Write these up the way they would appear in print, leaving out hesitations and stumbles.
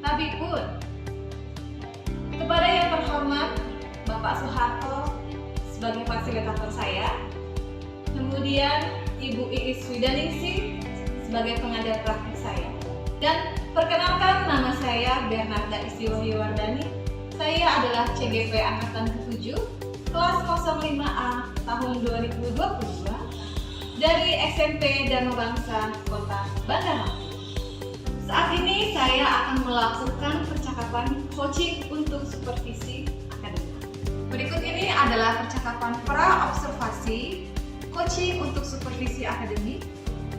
Tapi pun, kepada yang terhormat Bapak Soeharto sebagai fasilitator saya, kemudian Ibu Iis Widaningsih sebagai pengajar praktik saya. Dan perkenalkan, nama saya Bernarda Istiwahyuwardani. Saya adalah CGP Angkatan ke-7, kelas 05A tahun 2022 dari SMP Dharma Bangsa Kota Bandar Lampung. Saat ini saya akan melakukan percakapan coaching untuk supervisi akademik. Berikut ini adalah percakapan pra-observasi coaching untuk supervisi akademik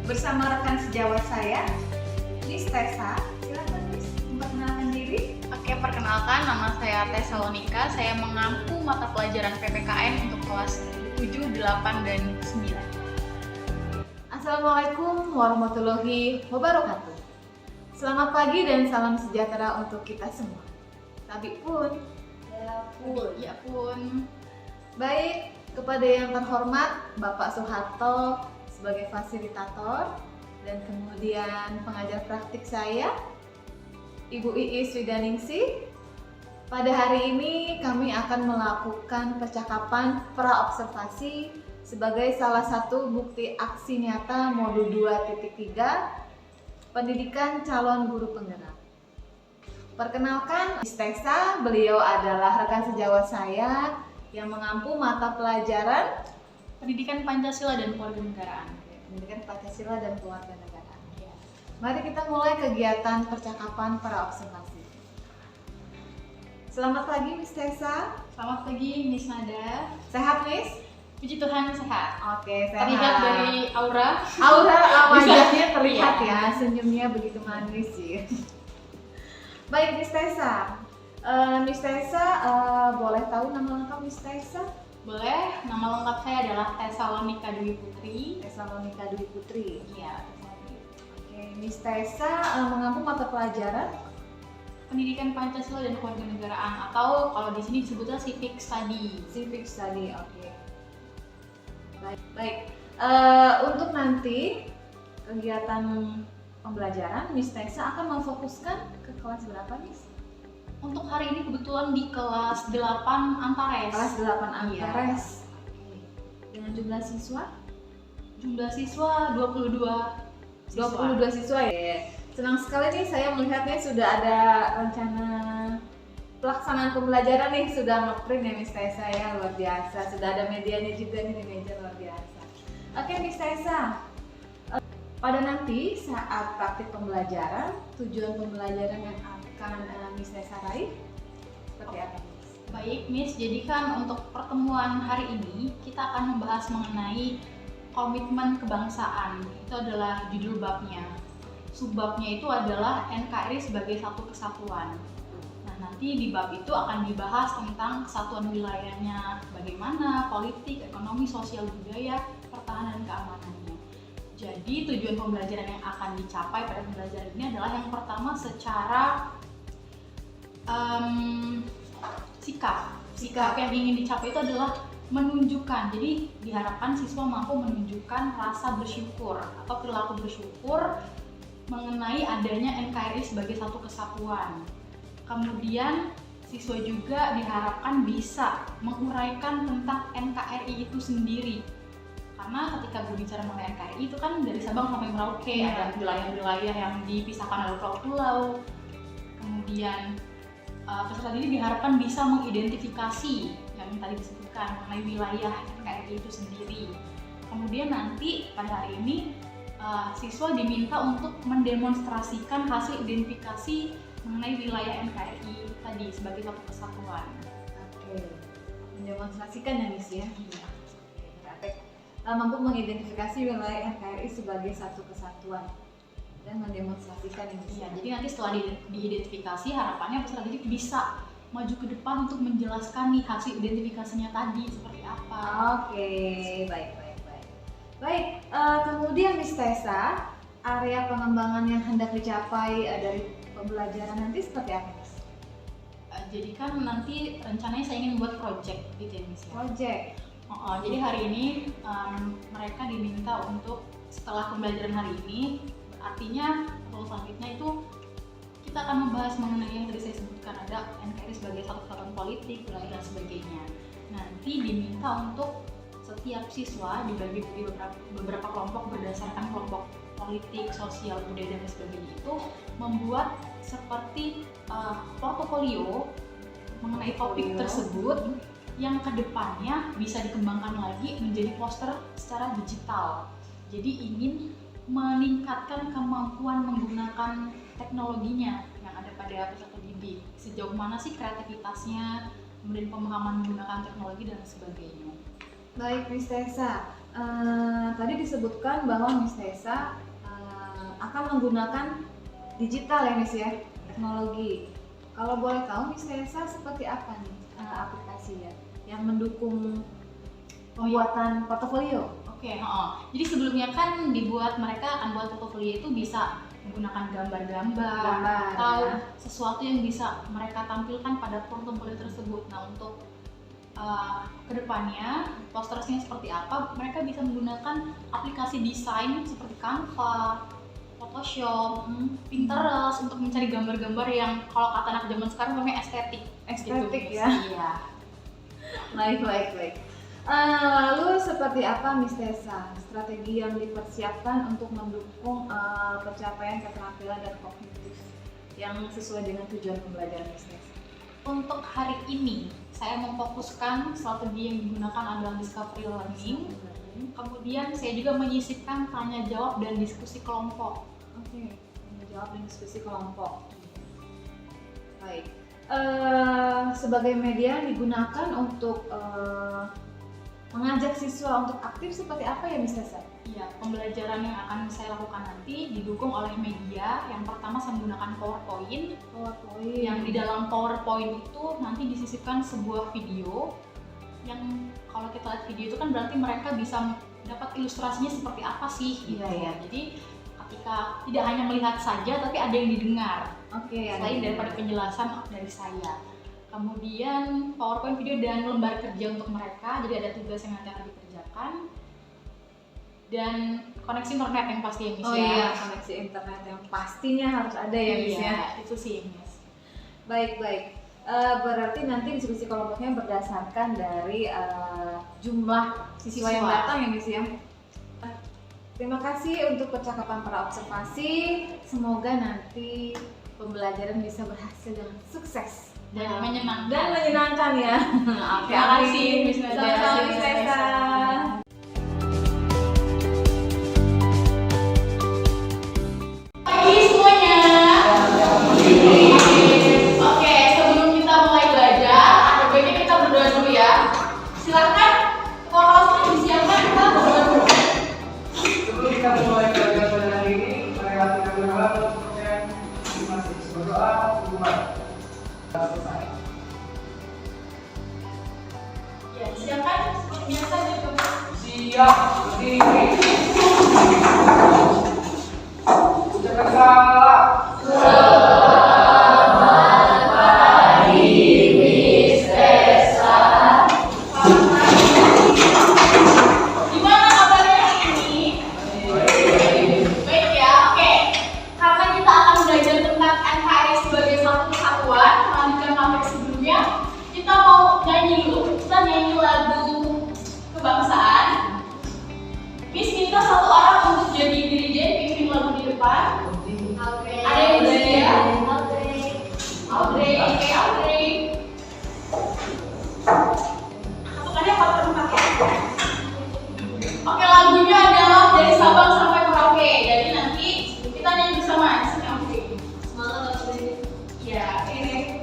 bersama rekan sejawat saya, Miss Tessa. Silakan Miss, memperkenalkan diri. Oke, perkenalkan, nama saya Tessa Lonika. Saya mengampu mata pelajaran PPKN untuk kelas 7, 8, dan 9. Assalamualaikum warahmatullahi wabarakatuh. Selamat pagi dan salam sejahtera untuk kita semua. Tapi pun, Ya pun. baik, kepada yang terhormat Bapak Soeharto sebagai fasilitator dan kemudian pengajar praktik saya, Ibu Iis Widaningsih. Pada hari ini kami akan melakukan percakapan pra-observasi sebagai salah satu bukti aksi nyata modul 2.3 pendidikan calon guru penggerak. Perkenalkan, Miss Tessa, beliau adalah rekan sejawat saya yang mengampu mata pelajaran Pendidikan Pancasila dan Kewarganegaraan. Pendidikan Pancasila dan Kewarganegaraan. Mari kita mulai kegiatan percakapan para observasi. Selamat pagi Miss Tessa. Selamat pagi, Miss Nada. Sehat Miss? Puji Tuhan sehat. Oke, sehat. Terlihat dari aura. Wajahnya terlihat Iya. ya, senyumnya begitu manis sih. Baik Miss Tessa. Miss Tessa, boleh tahu nama lengkap Miss Tessa? Boleh, nama lengkap saya adalah Tessa Lonika Dwi Putri. Tessa Lonika Dwi Putri. Iya, Oke, Miss Tessa mengampu mata pelajaran Pendidikan Pancasila dan Kewarganegaraan, atau kalau di sini disebutnya Civic Study. Civic Study. Oke. Baik. Untuk nanti kegiatan pembelajaran, Miss Tessa akan memfokuskan ke kelas berapa, Miss? Untuk hari ini kebetulan di kelas 8 Antares. Kelas 8 Iya. Antares. Oke. Dengan jumlah siswa? Jumlah siswa 22 siswa ya. Senang sekali nih saya melihatnya sudah ada rencana pelaksanaan pembelajaran nih, sudah ngeprint ya Miss Tessa ya, luar biasa. Sudah ada medianya juga nih di meja, luar biasa. Oke Miss Tessa, pada nanti saat praktik pembelajaran, tujuan pembelajaran yang akan Miss Tessa raih seperti apa Miss? Baik Miss, jadi kan untuk pertemuan hari ini kita akan membahas mengenai komitmen kebangsaan. Itu adalah judul babnya. Subbabnya itu adalah NKRI sebagai satu kesatuan. Nah, nanti di bab itu akan dibahas tentang kesatuan wilayahnya, bagaimana politik, ekonomi, sosial, budaya, pertahanan, dan keamanannya. Jadi tujuan pembelajaran yang akan dicapai pada pembelajaran ini adalah yang pertama secara sikap yang ingin dicapai itu adalah menunjukkan. Jadi diharapkan siswa mampu menunjukkan rasa bersyukur atau perilaku bersyukur mengenai adanya NKRI sebagai satu kesatuan. Kemudian siswa juga diharapkan bisa menguraikan tentang NKRI itu sendiri. Karena ketika berbicara mengenai NKRI itu kan dari Sabang sampai Merauke, ada wilayah-wilayah yang dipisahkan oleh pulau-pulau. Kemudian peserta didik diharapkan bisa mengidentifikasi yang tadi disebutkan mengenai wilayah NKRI itu sendiri. Kemudian nanti pada hari ini siswa diminta untuk mendemonstrasikan hasil identifikasi mengenai wilayah NKRI tadi sebagai satu kesatuan. Oke, mendemonstrasikan ya Miss ya? Iya. Berarti mampu mengidentifikasi wilayah NKRI sebagai satu kesatuan dan mendemonstrasikan ya Miss. Iya, jadi nanti setelah diidentifikasi harapannya peserta didik bisa maju ke depan untuk menjelaskan nih hasil identifikasinya tadi seperti apa. Oke, baik. Kemudian Miss Tessa, area pengembangan yang hendak dicapai dari pembelajaran nanti seperti apa Miss? Jadi kan nanti rencananya saya ingin membuat project gitu ya Miss. Project. Jadi hari ini mereka diminta untuk setelah pembelajaran hari ini, artinya untuk selanjutnya itu kita akan membahas mengenai yang tadi saya sebutkan, ada NKRI sebagai satu kesatuan politik, wilayah dan sebagainya. Nanti diminta untuk setiap siswa dibagi di beberapa kelompok berdasarkan kelompok politik, sosial, budaya, dan sebagainya itu membuat seperti portofolio mengenai topik tersebut yang kedepannya bisa dikembangkan lagi menjadi poster secara digital. Jadi ingin meningkatkan kemampuan menggunakan teknologinya yang ada pada peserta didik. Sejauh mana sih kreativitasnya, kemudian pemahaman menggunakan teknologi dan sebagainya. Baik, Miss Tessa. Tadi disebutkan bahwa Miss Tessa akan menggunakan digital ya, Miss ya, teknologi. Kalau boleh tahu, Miss Tessa seperti apa nih aplikasinya yang mendukung pembuatan portofolio? Oke, jadi sebelumnya kan mereka akan buat portofolio itu bisa menggunakan gambar-gambar atau sesuatu yang bisa mereka tampilkan pada portofolio tersebut. Nah, untuk kedepannya posternya seperti apa, mereka bisa menggunakan aplikasi desain seperti Canva, Photoshop, Pinterest untuk mencari gambar-gambar yang kalau kata anak zaman sekarang namanya estetik gitu, ya. Iya. Baik. Lalu seperti apa Miss Tessa strategi yang dipersiapkan untuk mendukung pencapaian keterampilan dan kognitif yang sesuai dengan tujuan pembelajaran Miss Tessa? Untuk hari ini saya memfokuskan strategi yang digunakan adalah discovery learning. Kemudian saya juga menyisipkan tanya jawab dan diskusi kelompok. Oke, tanya jawab dan diskusi kelompok. Baik. Sebagai media yang digunakan untuk mengajak siswa untuk aktif seperti apa ya Miss Tessa? Iya, pembelajaran yang akan saya lakukan nanti didukung oleh media. Yang pertama saya menggunakan PowerPoint. Yang di dalam PowerPoint itu nanti disisipkan sebuah video yang kalau kita lihat video itu kan berarti mereka bisa dapat ilustrasinya seperti apa sih gitu ya. Jadi ketika tidak hanya melihat saja tapi ada yang didengar. Selain daripada penjelasan dari saya. Kemudian PowerPoint, video, dan lembar kerja untuk mereka. Jadi ada tugas yang nanti akan dikerjakan. Dan koneksi internet yang pasti ya Miss ya. Iya, koneksi internet yang pastinya harus ada ya Miss ya. Itu sih Miss. Baik. Berarti nanti diskusi kelompoknya berdasarkan dari jumlah siswa yang datang ya Miss ya. Terima kasih untuk percakapan para observasi. Semoga nanti pembelajaran bisa berhasil dengan sukses dan menyenangkan ya. Terima kasih Miss Nadia. Sama-sama Miss Tessa. Pagi semuanya. Oke, sebelum kita mulai belajar, ada baiknya kita berdoa dulu ya. Silakan kelasnya disiapkan, kita berdoa dulu. Sebelum kita mulai belajar pada hari ini, marilah kita berdoa untuk yang masih berdoa hubungan. Selesai. Ya, silakan seperti biasa aja. Siap, berdiri. Ucapkan salam. Selamat pagi, Miss Tessa. Gimana kabarnya hari ini? Baik ya, oke. Karena kita akan belajar tentang NKRI sebagai satu kesatuan, melanjutkan materi sebelumnya, kita mau nyanyi dulu. Kita nyanyi lagu kebangsaan. Miss minta satu orang untuk jadi dirijen, pimpin lagu di depan. Ada yang bersedia? Audrey. Pasukannya 4/4 ya. Oke, lagunya adalah dari Sabang sampai Merauke. Jadi nanti kita nyanyi bersama. Sini Audrey. Semangat Audrey. Ya, ini.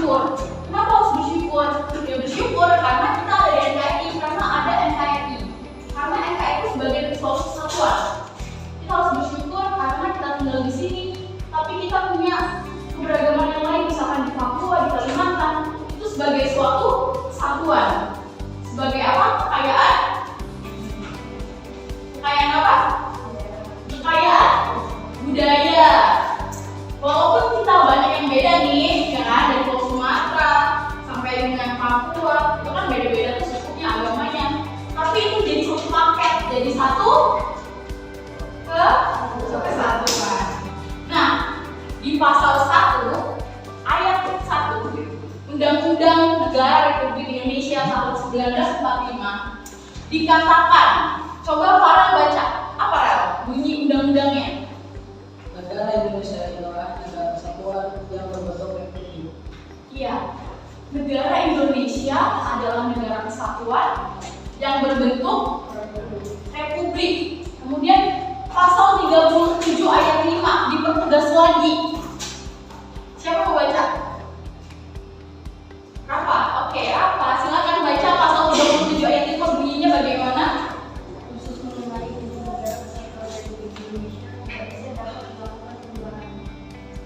bersyukur. Kenapa harus bersyukur? Ya bersyukur karena kita ada di NKRI, karena ada NKRI. Karena NKRI itu sebagai suatu kesatuan. Kita harus bersyukur karena kita tinggal di sini, tapi kita punya keberagaman yang lain, misalkan di Papua, di Kalimantan, itu sebagai suatu kesatuan. Sebagai apa? Kekayaan. Kekayaan apa? Kekayaan budaya. Walaupun kita banyak yang beda nih, ya kan, dari Pulau Sumatera sampai dengan Papua, itu kan beda-beda tuh sukunya, agamanya. Tapi itu jadi satu paket, jadi satu kesatuan. Nah, di pasal 1 ayat 1 Undang-Undang Negara Republik Indonesia tahun 1945 dikatakan, coba Farel baca, apa Rel? Bunyi undang-undangnya. Negara Indonesia adalah negara kesatuan yang berbentuk republik. Iya, negara Indonesia adalah negara kesatuan yang berbentuk republik. Kemudian pasal 37 ayat 5 dipertegas lagi. Siapa mau baca? Rafa? Oke, Rafa, silakan baca pasal 37 ayat 5, bunyinya bagaimana? Khusus mengenai negara kesatuan Republik Indonesia, Indonesia dapat dilakukan perubahan.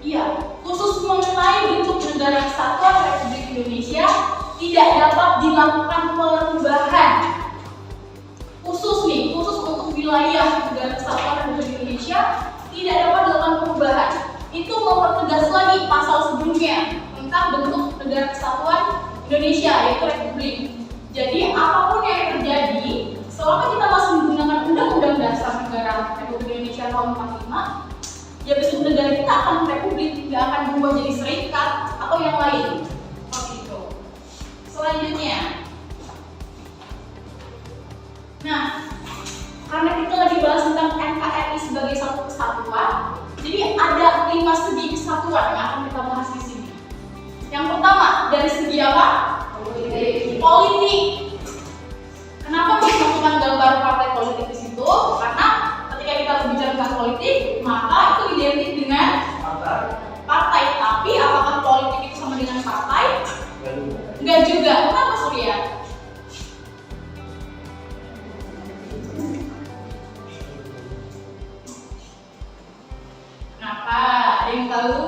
Iya, khusus mengenai bentuk negara kesatuan Republik Indonesia tidak dapat dilakukan perubahan. Khusus nih, khusus untuk wilayah negara kesatuan Republik Indonesia tidak dapat dilakukan perubahan. Itu mempertegas lagi pasal sebelumnya tentang bentuk negara kesatuan Indonesia, yaitu republik. Jadi apapun yang terjadi, selama kita masih menggunakan Undang-Undang Dasar Negara Republik Indonesia tahun 45, ya bentuk negara kita akan republik, nggak akan berubah jadi serikat atau yang lain. Seperti itu. Selanjutnya, nah, karena kita lagi bahas tentang NKRI sebagai satu kesatuan, jadi ada 5 segi kesatuan yang akan kita bahas di sini. Yang pertama, dari segi apa? Politik. Kenapa masukkan gambar partai politik di situ? Karena ketika kita berbicara tentang politik, maka itu identik dengan partai. Tapi apakah politik itu sama dengan partai? Enggak juga. Kenapa, Surya? Kenapa? Ada yang tahu?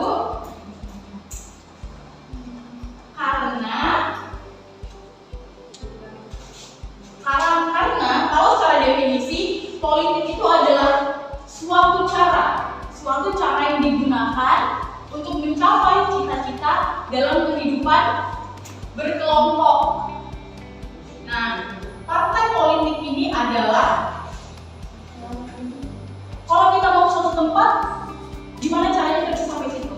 Karena kalau secara definisi politik itu adalah suatu cara yang digunakan untuk mencapai cita-cita dalam kehidupan berkelompok. Nah, partai politik ini adalah kalau kita mau ke suatu tempat, gimana caranya kita bisa sampai situ?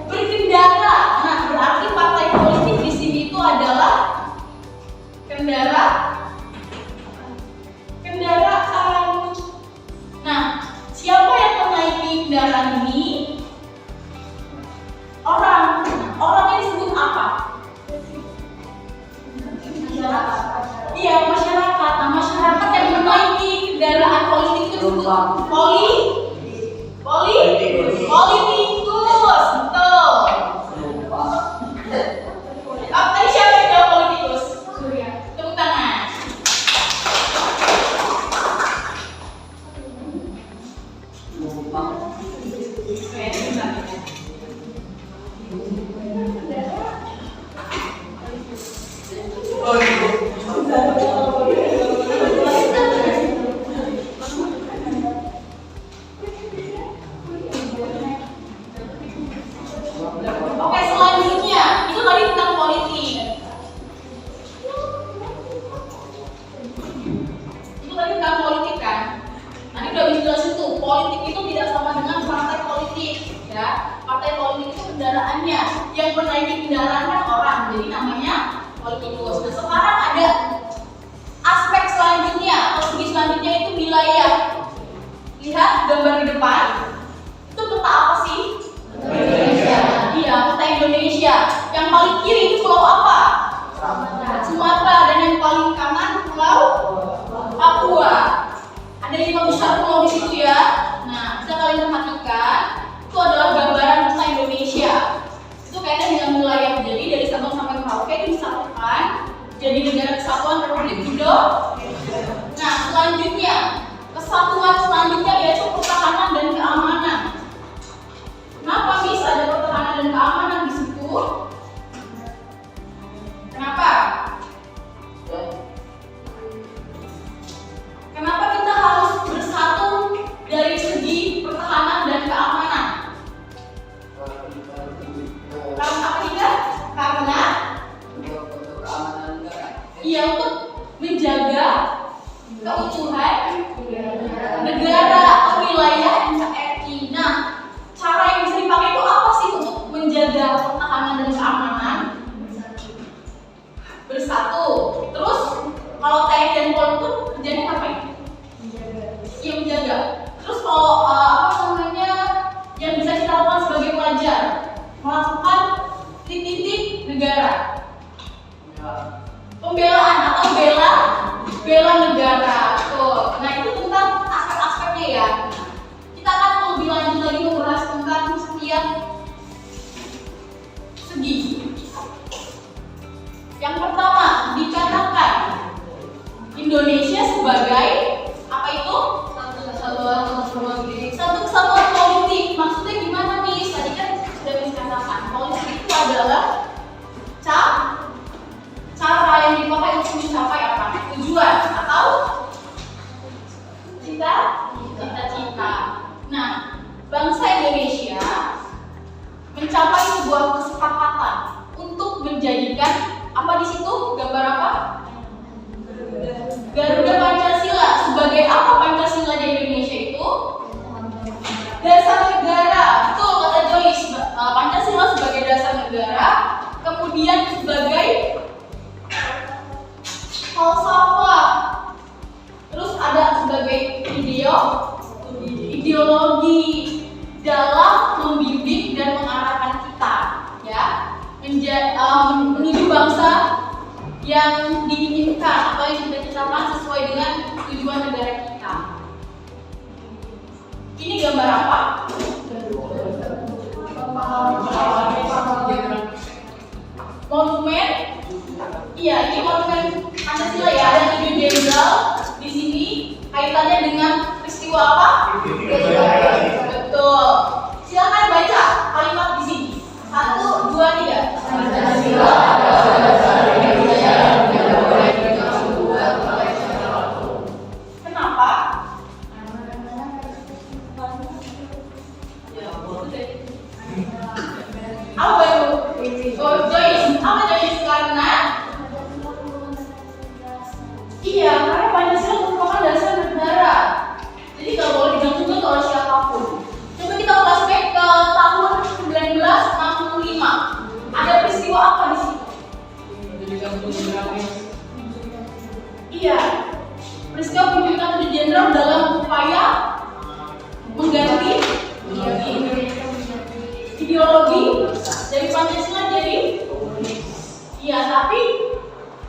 Berkendara. Nah, berarti partai politik di sini itu adalah kendaraan. Nah, siapa yang menaiki kendaraan ini? Orang. Orangnya disebut apa? Iya, masyarakat. Nah, masyarakat yang menaiki kendaraan politik itu disebut politikus. Betul. Tadi siapa yang jawab politikus? Surya. Tepuk tangan. Oke, selanjutnya itu tadi tentang politik. Itu tadi tentang politik kan? Tadi udah dijelasin tuh, politik itu tidak sama dengan partai politik, ya. Partai politik itu kendaraannya, yang menaiki kendaraan kan orang, jadi namanya politikus. Nah, sekarang ada aspek selanjutnya, atau segi selanjutnya itu wilayah. Lihat gambar di depan, itu peta apa sih? Indonesia. Iya, peta Indonesia. Yang paling kiri itu pulau apa? Sumatera. Dan yang paling kanan pulau Papua. Ada 5 besar pulau di situ ya. Nah, bisa kalian perhatikan, itu adalah gambaran titik negara. Pembelaan atau bela negara. Tuh. Nah, itu tentang aspek-aspeknya ya. Kita akan lebih lanjut lagi membahas tentang setiap segi. Yang pertama, dikatakan Indonesia sebagai apa itu? Satu kesatuan politik. Maksudnya gimana, Miss? Tadi kan sudah Miss katakan, politik itu adalah cara yang dipakai untuk mencapai apa? Tujuan atau cita-cita. Nah, bangsa Indonesia mencapai sebuah kesepakatan untuk menjadikan apa di situ? Gambar apa? Garuda Pancasila. Sebagai apa Pancasila di Indonesia itu? Dasar negara. Betul kata Joyce. Pancasila sebagai dasar negara, kemudian sebagai falsafah, terus ada sebagai ideologi dalam membimbing dan mengarahkan kita, ya, menuju bangsa yang diinginkan atau yang kita citakan sesuai dengan tujuan negara kita. Ini gambar apa? Monumen. Iya, ini monumen Pancasila ya. Ada 7 jenderal di sini. Kaitannya dengan peristiwa apa? Betul. Silakan baca kalimat di sini. 1, 2, 3. Pancasila. Kenapa? Apa baru? Joyce. Apa Joyce? Karena iya, karena Pancasila merupakan dasar negara. Jadi nggak boleh diganggu oleh siapapun. Coba kita flashback ke tahun 1965. Ada peristiwa apa di situ? Iya, peristiwa penculikan 7 jenderal dalam upaya mengganti ideologi dari Pancasila jadi iya, tapi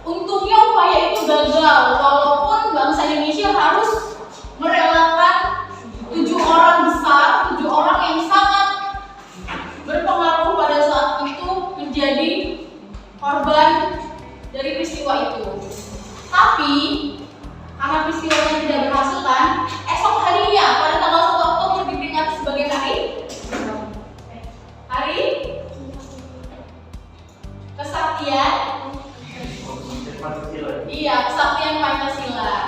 untungnya upaya itu gagal, walaupun bangsa Indonesia harus merelakan 7 orang besar, 7 orang yang sangat berpengaruh pada saat itu menjadi korban dari peristiwa itu. Tapi karena peristiwanya tidak berhasil kan, esok harinya pada tanggal 1 Oktober diperingati sebagai hari kesaktian. Iya, kesaktian Pancasila.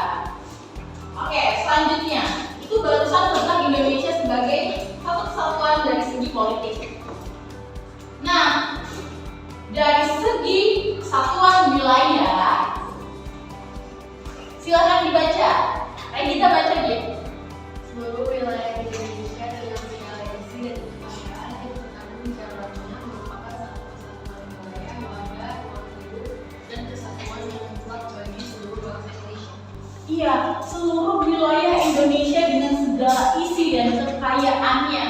Oke, selanjutnya itu barusan tentang Indonesia sebagai satu kesatuan dari segi politik. Nah, dari segi kesatuan wilayah, silakan dibaca. Ayo kita baca dia. Seluruh wilayah Indonesia dengan segala isi dan kekayaan yang terkandung dalamnya merupakan satu kesatuan wilayah, wadah, ruang hidup, dan kesatuan yang mutlak bagi seluruh bangsa Indonesia. Iya, seluruh wilayah Indonesia dengan segala isi dan kekayaannya.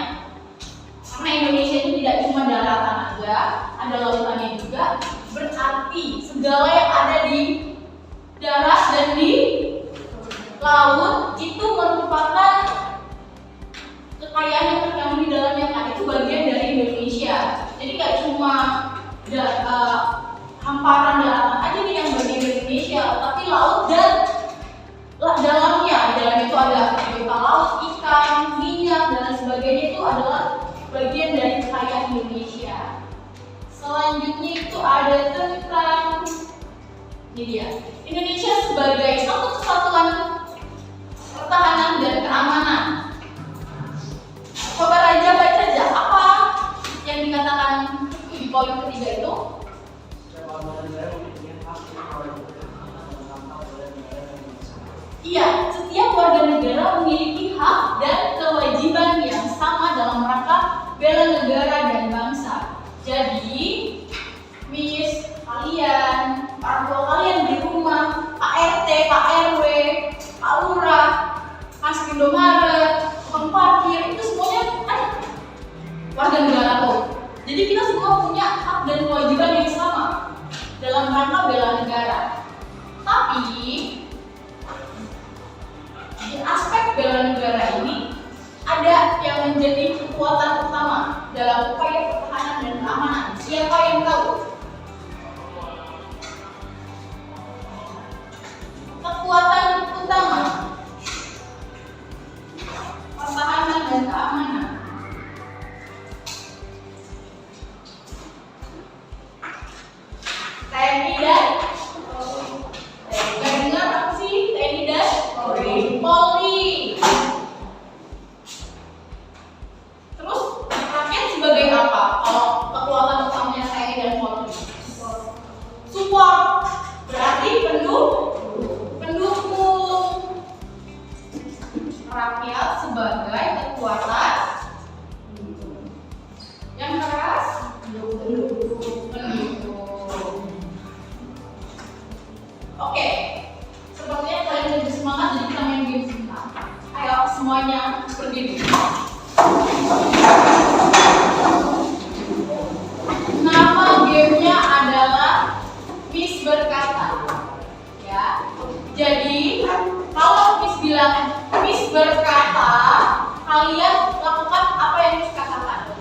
Karena Indonesia itu tidak cuma daratan aja, ada lautannya juga. Berarti segala yang ada di darat dan di laut itu merupakan kekayaan yang terkandung di dalamnya, kan itu bagian dari Indonesia. Jadi nggak cuma hamparan daratan aja nih yang bagian dari Indonesia, tapi laut dan dalamnya. Di dalam itu ada biota laut, ikan, minyak dan lain sebagainya, itu adalah bagian dari kekayaan Indonesia. Selanjutnya itu ada tentang ini dia, Indonesia sebagai satu kesatuan pertahanan dan keamanan. Coba Raja baca aja apa yang dikatakan di poin ketiga itu. Iya, setiap warga negara memiliki hak dan kewajiban yang sama dalam rangka bela negara dan bangsa. Jadi, Miss, kalian, orang tua kalian di rumah, Pak RT, Pak RW, Pak Lurah, Mas Indomaret, tukang parkir, itu semuanya kan warga negara tuh. Jadi kita semua punya hak dan kewajiban yang sama dalam rangka bela negara. Tapi di aspek bela negara ini ada yang menjadi kekuatan utama dalam upaya pertahanan dan keamanan. Siapa yang tahu? Kekuatan utama pertahanan dan keamanan. TNI dan nggak dengar apa sih? TNI dan Polri. Terus rakyat sebagai apa? Kalau kekuatan utamanya TNI dan Polri, support, berarti pendukung. Rakyat sebagai kekuatan yang keras, pendukung. Oke, sepertinya kalian lebih semangat, jadi kita main game sebentar. Ayo semuanya berdiri. Nama gamenya adalah Miss Berkata. Ya, jadi kalau Miss bilang Miss berkata, kalian lakukan apa yang Miss katakan.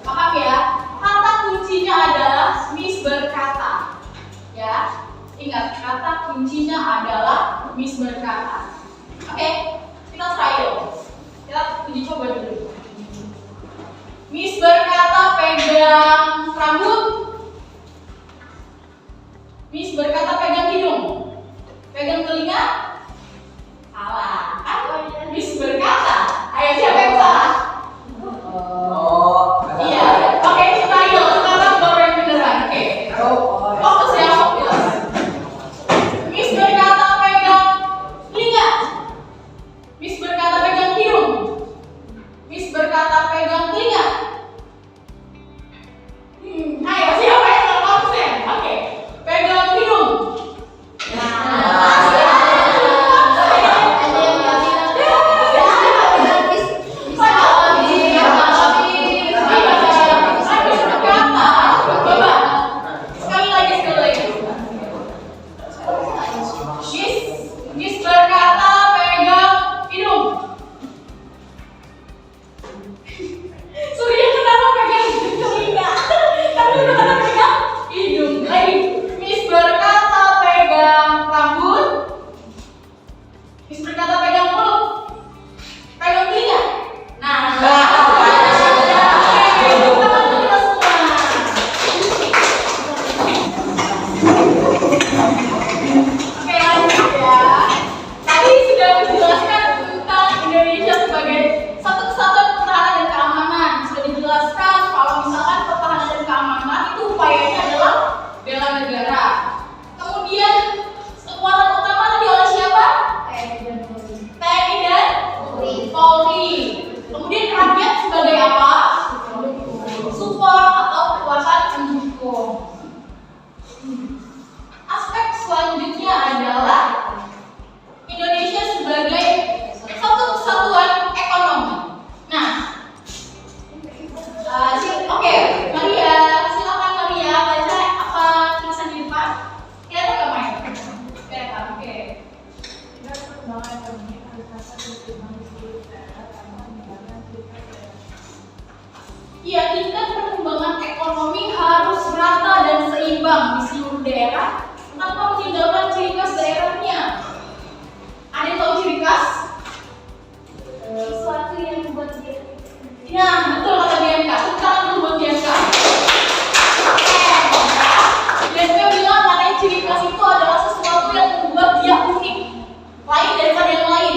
Paham ya? Kata kuncinya adalah Miss berkata. Ya, ingat, kata kuncinya adalah Miss berkata. Oke, kita trial. Kita uji coba dulu. Miss berkata pegang rambut. Miss berkata pegang hidung. Pegang telinga. Salah. Miss berkata. Ayo, siapa yang salah? Iya. Oke, trial. Sekarang baru yang beneran. Oke. Fokus ya, fokus. Miss berkata pegang telinga. Miss berkata pegang hidung. Miss berkata pegang telinga. Ayo, siapa yang salah? Fokus ya. Oke. Pegang hidung. Miss berkata pegang hidung. Surya kenapa pegang telinga? Kamu kenapa pegang hidung? Lagi. Miss berkata pegang rambut. Miss berkata pegang mulut. Pegang telinga. Nah. Oke, lanjut ya. Tadi sudah menjelaskan tentang Indonesia sebagai satu kesatuan pertahanan dan keamanan. Sudah dijelaskan kalau misalkan pertahanan dan keamanan itu upayanya adalah bela negara. Kemudian kekuatan utama tadi oleh siapa? TNI dan Polri. Kemudian rakyat sebagai apa? Support atau kekuatan pendukung. Aspek selanjutnya adalah Indonesia sebagai satu kesatuan ekonomi. Nah, oke, Maria, silakan Maria baca apa tulisan di depan. Kelihatan nggak main? Kelihatan, oke. Iya, tingkat perkembangan ekonomi harus rata dan seimbang di seluruh daerah tanpa meninggalkan ciri khas daerahnya. Ada yang tahu ciri khas? Sesuatu yang membuat dia. Ya, betul kata Bianca. Tepuk dulu buat Bianca. Bianca bilang katanya ciri khas itu adalah sesuatu yang membuat dia unik, lain daripada yang lain,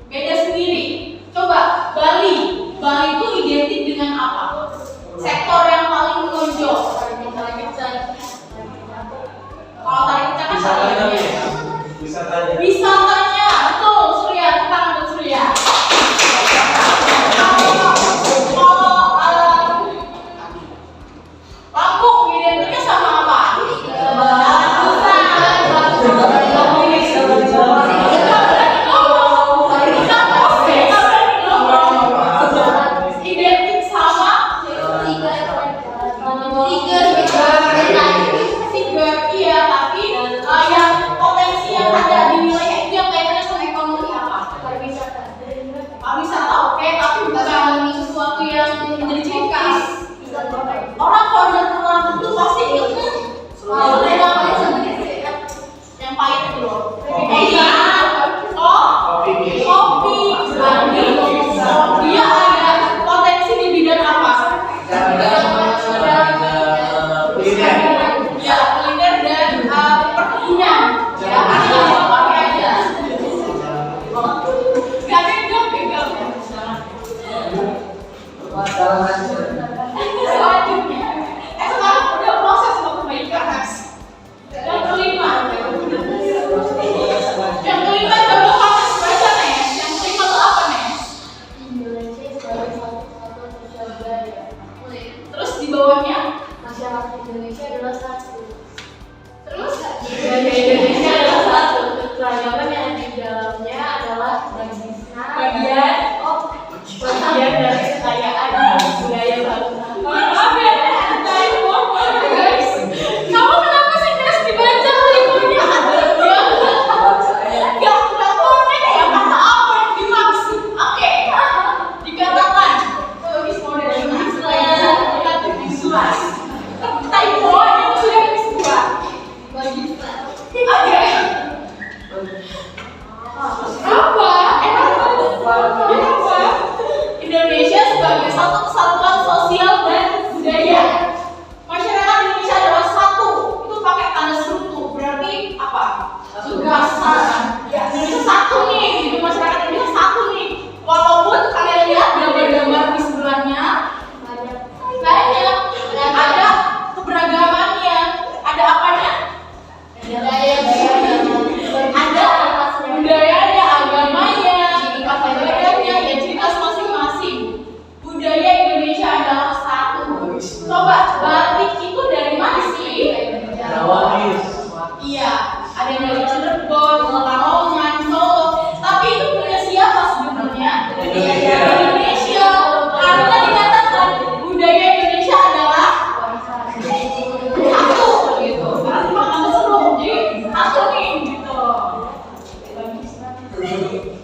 beda sendiri. Coba Bali itu identik dengan apa? Sektor yang paling menonjol. Kalau tadi kita kan wisatanya, betul Surya, tangan buat Surya. Lampung identiknya sama apa? Identik sama bawahnya Masyarakat Indonesia adalah satu. terus Budaya Indonesia adalah satu. Keragaman yang di dalamnya adalah bagian dari kekayaan budaya bangsa. maaf ya guys, kamu kenapa sih guys dibaca kurikulumnya? Gak connect ya kata apa yang dimaksud. Oke, dikatakan lebih modern relatif visual typo yang sudah kedua. Oke, apa? Kenapa? Indonesia sebagai satu kesatuan sosial dan budaya. Masyarakat Indonesia adalah satu. Itu pakai tanda seru. Berarti apa? Kegasan. Indonesia satu nih. Gitu. Masyarakat Indonesia satu nih. Walaupun kalian lihat gambar-gambar di sebelahnya banyak. Ada keberagamannya. Ada apanya? Ada budayanya, agamanya, ibadahnya, ya ciri khas masing-masing. Budaya Indonesia adalah satu. Coba batik itu dari mana sih? Iya, ada yang dari Cirebon, Pekalongan, Solo. Tapi itu punya siapa sebenarnya? Indonesia. Karena dikatakan budaya Indonesia adalah satu gitu. Berarti makna seru. Jadi satu nih gitu.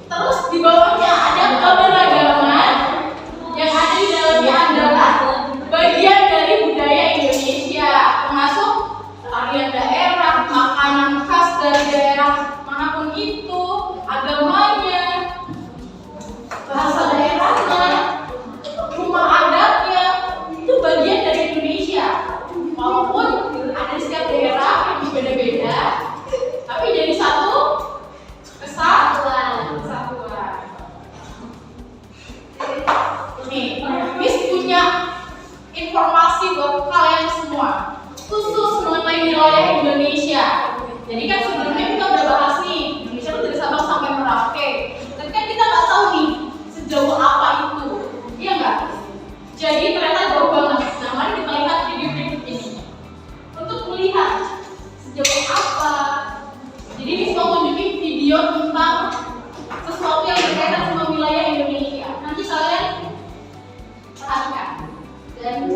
Terus di bawahnya ada keberagaman yang ada di dalamnya adalah bagian dari budaya Indonesia, termasuk tarian daerah, makanan khas dari daerah manapun itu, agamanya, bahasa daerahnya, rumah adatnya, itu bagian dari Indonesia. Walaupun ada di setiap daerah yang berbeda-beda, tapi jadi satu kesatuan. Nih, Miss punya informasi buat kalian semua khusus mengenai wilayah Indonesia. Jadi kan sebelumnya kita udah bahas nih Indonesia itu dari Sabang sampai Merauke. Tapi kan kita nggak tahu nih sejauh apa itu, iya nggak? Jadi ternyata jauh banget. Nah, mari kita lihat video berikut ini untuk melihat sejauh apa. Jadi Miss mau tunjukin video tentang sesuatu yang berkaitan sama wilayah Indonesia. Nanti kalian perhatikan dan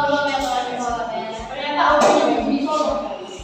belum ya ternyata audionya di Solo guys.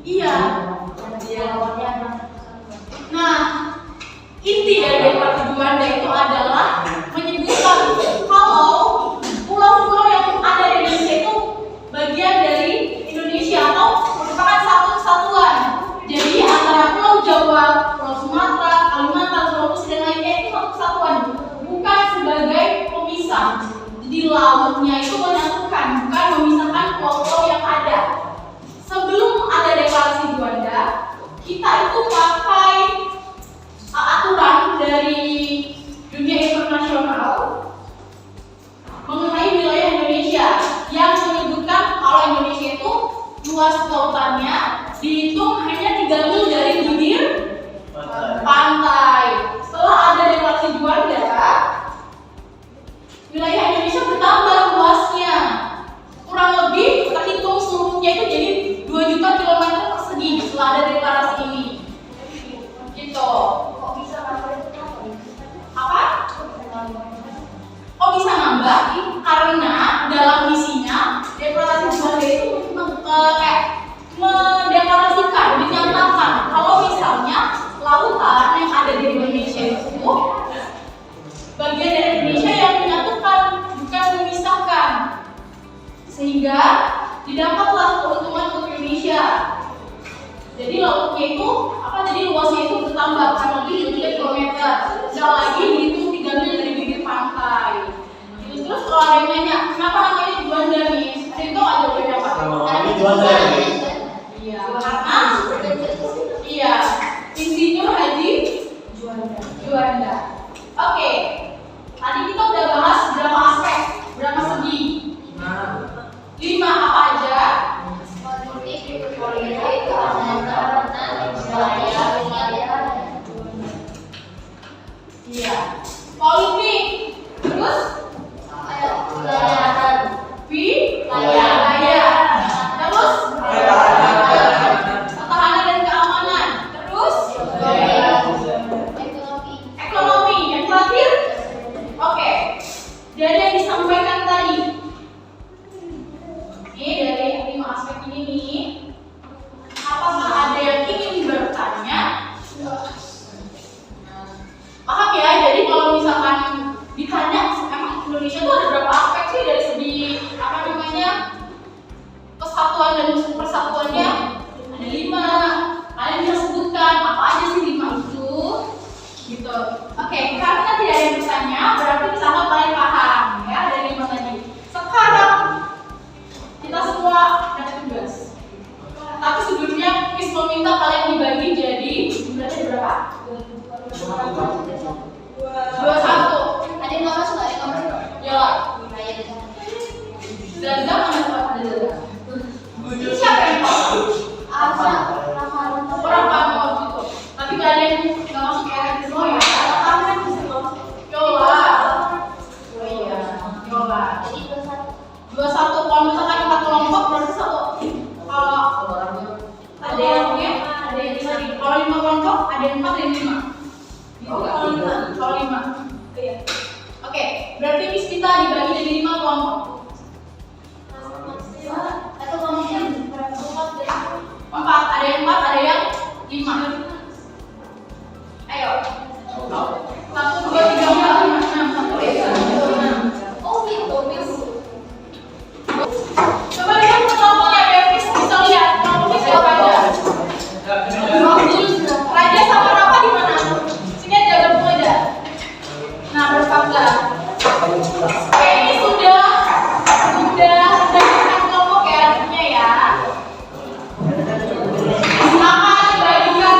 Iya. Nah, inti dari Deklarasi Juanda itu adalah menyebutkan kalau pulau-pulau yang ada di Indonesia itu bagian dari Indonesia atau merupakan satu kesatuan. Jadi antara Pulau Jawa, Pulau Sumatera, Kalimantan, Sulawesi dan lainnya itu satu kesatuan, bukan sebagai pemisah. Jadi lautnya itu menyatukan, bukan memisahkan pulau-pulau yang ada. Sebelum ada Deklarasi Juanda, kita itu pakai aturan dari dunia internasional mengenai wilayah Indonesia yang menyebutkan kalau Indonesia itu luas lautannya dihitung hanya 3 mil dari bibir pantai. Setelah ada Deklarasi Juanda, wilayah Indonesia bertambah luasnya, kurang lebih terhitung seluruhnya itu jadi 2 juta km Jadi lautnya itu jadi luasnya itu bertambah kurang lebih 3 km. Tidak lagi dihitung 3 mil dari bibir pantai. Gitu. Terus kalau ada yang nanya, kenapa namanya Juanda nih? Ada itu ada yang apa? Ini Juanda ya? Iya, karena Insinyur Haji Juanda. Oke. Tadi kita udah bahas berapa aspek, berapa segi? 5 apa aja? Politik, keamanan, wilayah. Iya. Politik. Terus wilayah. Terus pertahanan dan keamanan. Terus ekonomi. Yang terakhir, oke. Dari yang disampaikan tadi, ini dari 5 aspek ini nih, apakah ada yang ingin bertanya? Paham ya? Jadi kalau misalkan ditanya, emang Indonesia tuh ada berapa aspek sih dari segi kesatuan dan persatuannya? Ada 5. Kalian bisa sebutkan apa aja sih 5 itu? Gitu. Oke, karena tidak ada yang bertanya, berarti kita anggap kalian paham ya dari 5 tadi. Sekarang kita semua ada tugas. Tapi sebelumnya, Miss meminta kalian dibagi jadi jumlahnya berapa? 21. Ada yang nggak masuk, ada yang nggak masuk. Ya. Zaza mana tempat ada Zaza? Ini siapa yang masuk? Orang mau gitu. Tapi gak ada yang nggak masuk ya semua ya. Yola. Oh iya. Yola. 21. Kalau misalkan kita kelompok berarti 1. Kalau ada yang ada yang 5. Kalau 5 kelompok ada yang 4 dan 5. Kalau 5. Iya. Oke, berarti Miss kita dibagi jadi 5 kelompok. Atau kelompoknya 4, ada yang 4, ada yang 5. Ayo. 1, 2, 3, 4, 5, 6. 1, 2, 3, 4, 5, 6. oh gitu, Miss. Coba lihat kelompoknya biar Miss bisa lihat kelompoknya siapa aja. Raja sama Rafa di mana? Sini aja gabung aja. Nah, berpangga. Oke, ini sudah kelompok ya artinya ya. Silakan dibagikan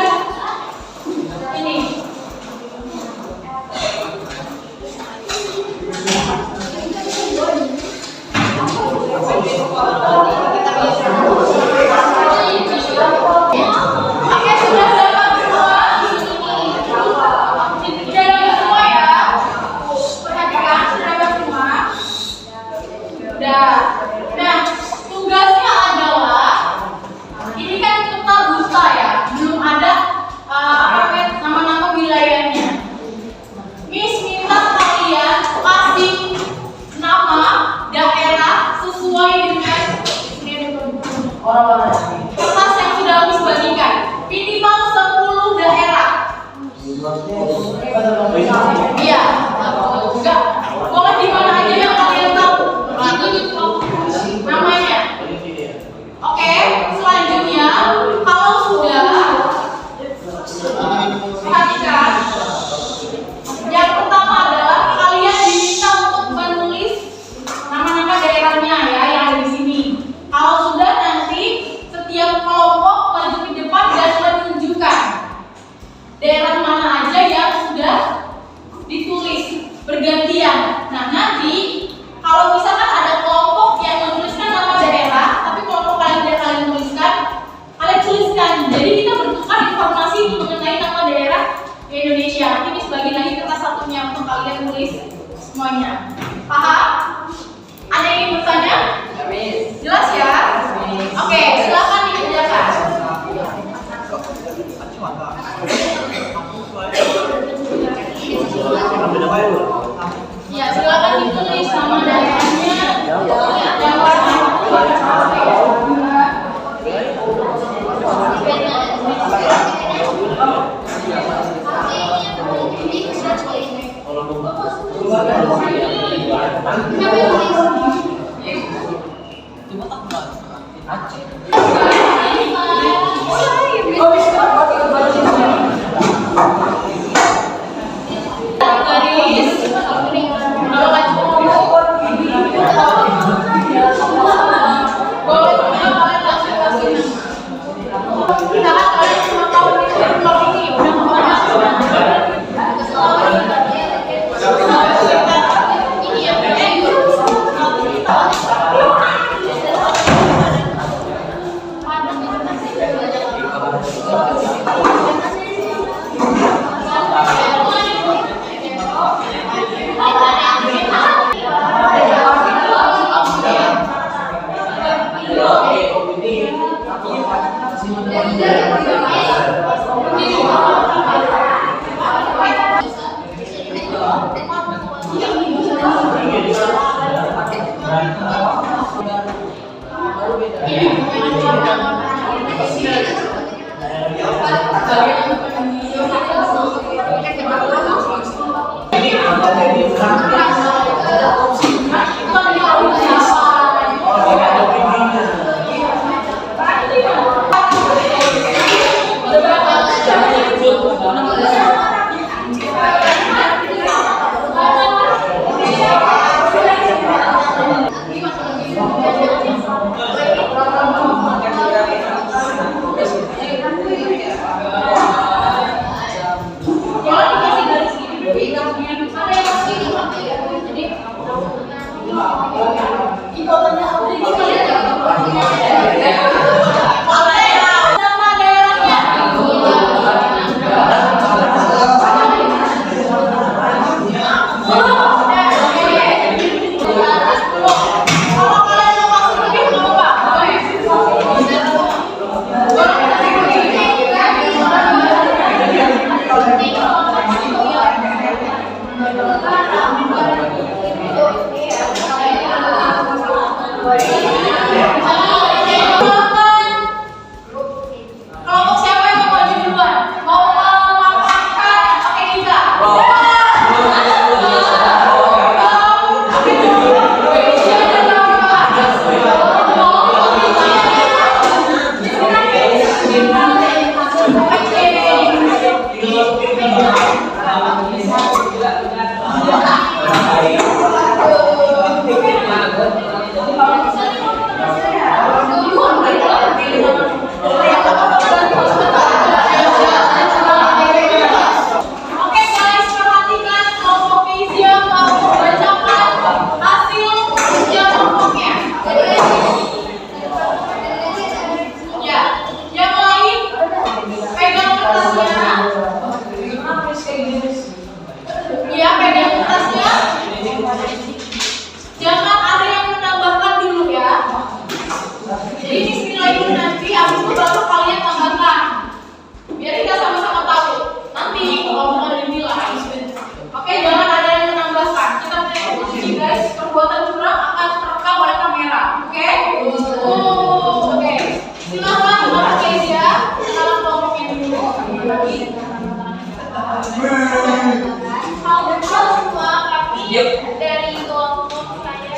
Halo semua, kami dari kelompok saya ada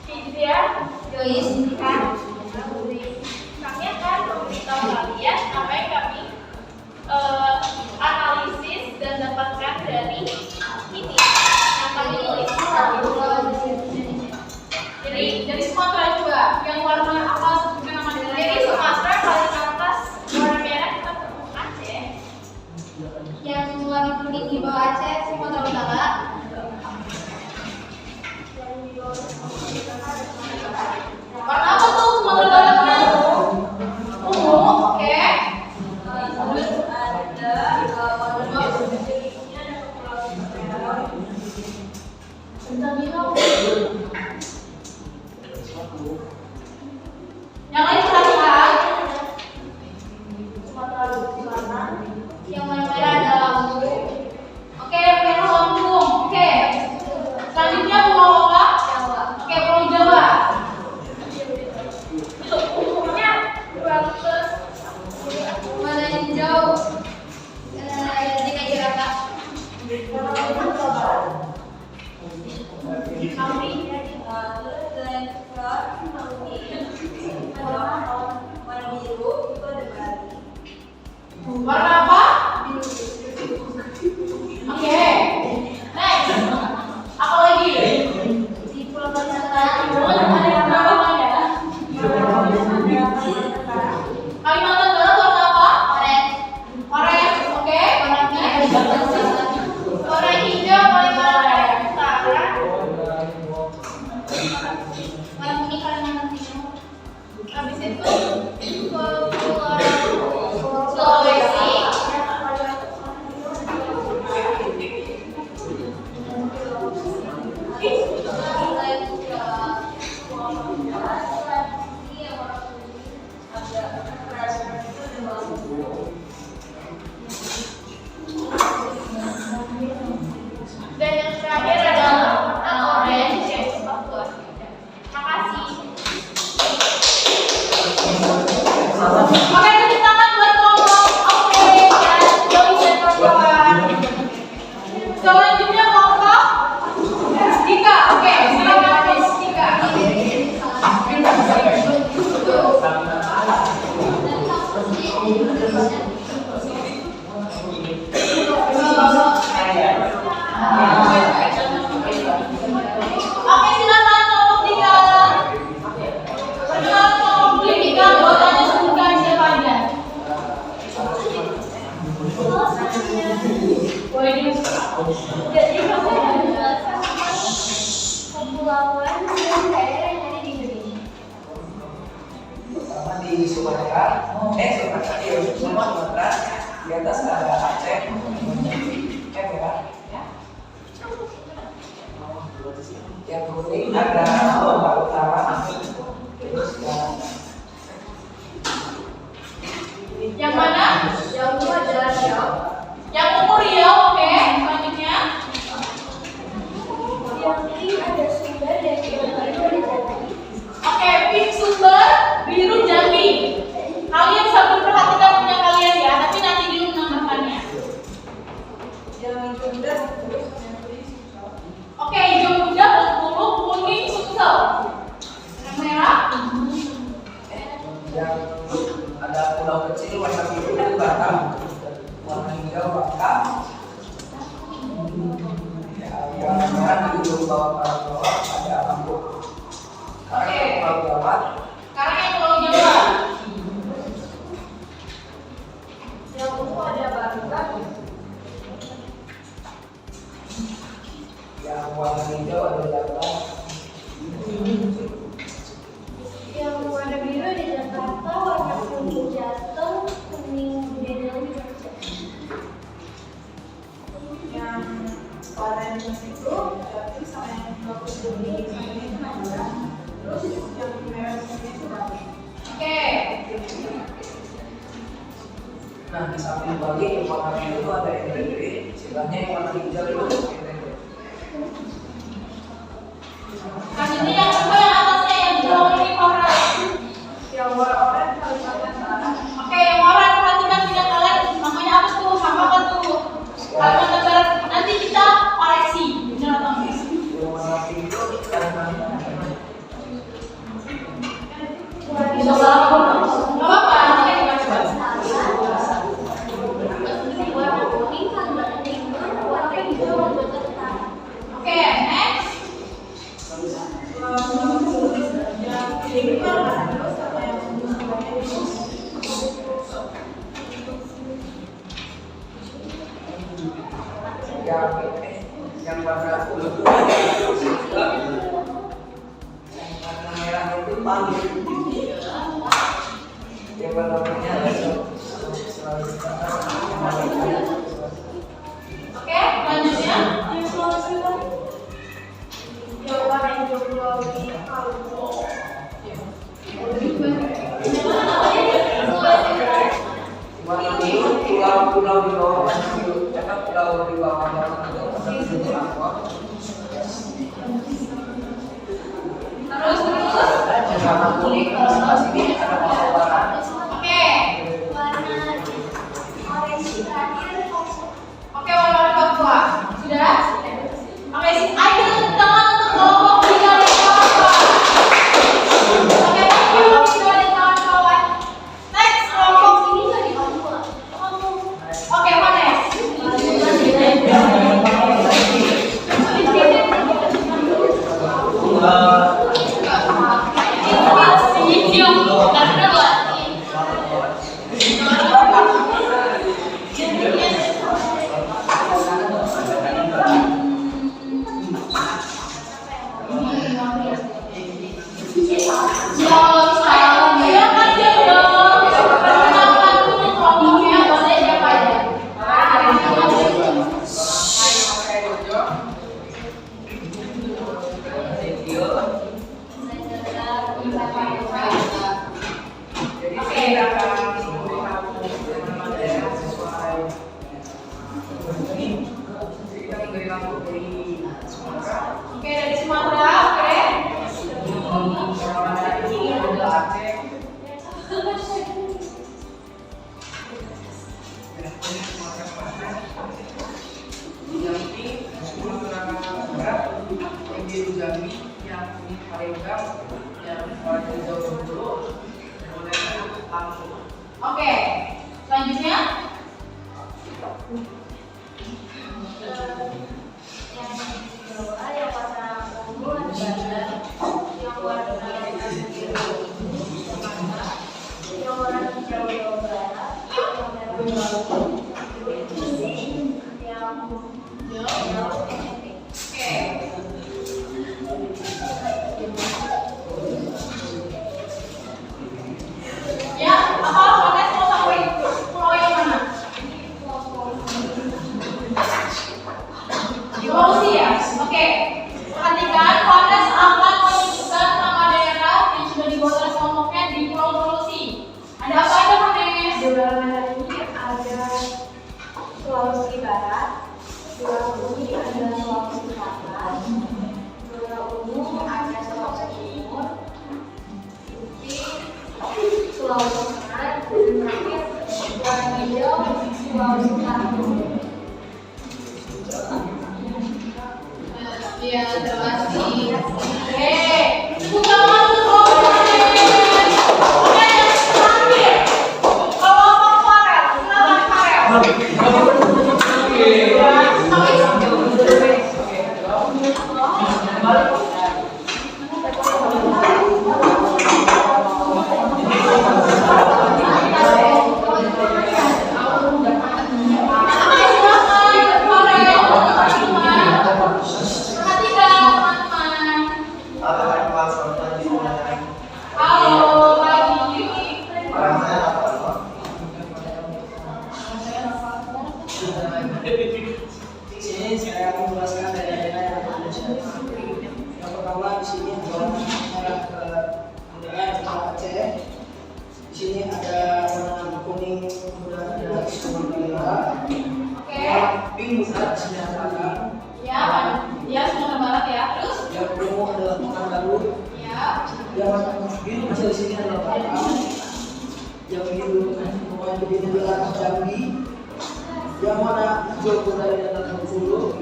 Fitria, Joyce, kan? Kami akan memberitahu kalian apa yang kami analisis dan dapatkan dari ini yang kami tulis. Jadi dari Sumatera juga, yang warna apa sebutkan nama daerah? Jadi Sumatera paling atas warna merah kita ketemu Aceh. Yang warna kuning di bawah Aceh Sumatera Utara. Warna apa tuh Sumatera Baratnya? Ungu, oke. Terus ada warna bintang biru. Dan yang terakhir adalah warna orange yaitu Papua. Makasih. Oke, tepuk tangan buat kelompok. Oke, dan Joey dan kawan-kawan. Selanjutnya kelompok Dika. Oke, silakan Miss Dika. Oke, silakan kelompok Dika. Perkenalkan kelompok Dika, anggotanya sebutkan siapa aja. Kepulauan dan daerah yang ada di Indonesia. Pertama di Sumatera, Sumatera, di atas ada Aceh, yang kuning ada Sumatera Utara, terus Yang mana? Yang kedua adalah Riau. Yang ungu Riau, oke. Selanjutnya. Yang pink ada Sumber dan yang biru ada Jambi. Oke, pink Sumber, biru Jambi. Kalian sambil perhatikan punya kalian ya, tapi nanti dulu menambahkannya. Oke, hijau muda, Bengkulu, kuning, Sumsel. Yang merah, yang ada pulau kecil warna biru itu Batam, warna hijau Batam, warna merah di ujung bawah ada Lombok. Sekarang yang Pulau Jawa, sekarang yang Pulau Jawa. Yang ungu ada Bangka. yang warna hijau ada Jawa. Yang warna biru ada Jakarta, warna kuning Jateng, kuning Medan Jogja. Yang orange itu berarti sama yang bagus kuning, sama yang merah. Terus yang merah itu Bali. Oke. Nah di samping Bali yang warna biru itu ada NTB, sebelahnya yang warna hijau itu NTB. Selanjutnya yang kedua yang atasnya yang di bawah ini Koran. Yang warna orange Kalimantan Barat. Oke, yang orang perhatikan punya kalian namanya apa tuh? Apa tuh? Kalimantan Barat. Nanti kita koreksi, benar atau enggak? Yang warna pink itu Kalimantan. Bisa salah nggak apa-apa, nanti kan dibaca. Warna kuning Kalimantan Timur, warna hijau Kalimantan Utara. Oke, next. Yang ini warna biru sama yang sebelahnya itu. Yang warna kuning itu yang warna merah itu Bali. Yang warna merah itu Oke, selanjutnya. Yang warna hijau Pulau Palu. warna biru pulau di bawah pulau di bawah Terus. yang warna kuning di sebelah sini ada Papua Barat. Oke. Warna orange terakhir Papua. Oke, warna Papua. Sudah? Oke, ayo kita tepuk tangan untuk kelompok Dika dan kawan-kawan. Oke, thank you Dika dan kawan-kawan. Next, kelompok Ini nggak di Papua. Oke, warna akan memberikan mana ya sesuai. Ini kita memberikan dari Sumatera. Oke, dari Sumatera, oke. Sumatera ini ada Aceh. Yang ini Sumatera Barat, yang di Jambi, yang ini Palembang, yang di Jawa dulu, kemudian langsung. Oke, selanjutnya. Yang Jawa, yang warna ungu ada Banten, yang warna biru Sumatera, yang warna hijau Jawa Barat, yang merah Bali, yang hijau NTT. Oke. Ya, apa Vanessa mau sampai pulau yang mana? Di Sulawesi ya? Oke. Perhatikan, Vanessa akan menyebutkan nama daerah yang sudah dibuat oleh kelompoknya di Pulau Sulawesi. Ada apa aja, Vanessa? Di warna merah ini ada Sulawesi Barat, di warna kuning ada Sulawesi Selatan, di warna ungu ada Sulawesi Timur, putih Sulawesi Tengah, dan terakhir warna hijau Sulawesi Selatan. Iya, terima kasih. Oke, tepuk tangan untuk Vanessa. Oke, yang terakhir. Kelompok Farel, silakan Farel. Halo, pagi. Di sini saya akan menjelaskan daerah-daerah yang ada di sini. Yang pertama di sini adalah daerah daerah Aceh. Di sini ada warna kuning, kemudian ada Sumatera. Oke. Pink besar di sini ada. Ya, ya Sumatera Barat ya. Terus? Yang ungu adalah Pekanbaru. Ya. Yang warna biru kecil di sini adalah Batam. Yang biru adalah Jambi. Yang warna hijau kuning adalah Bengkulu.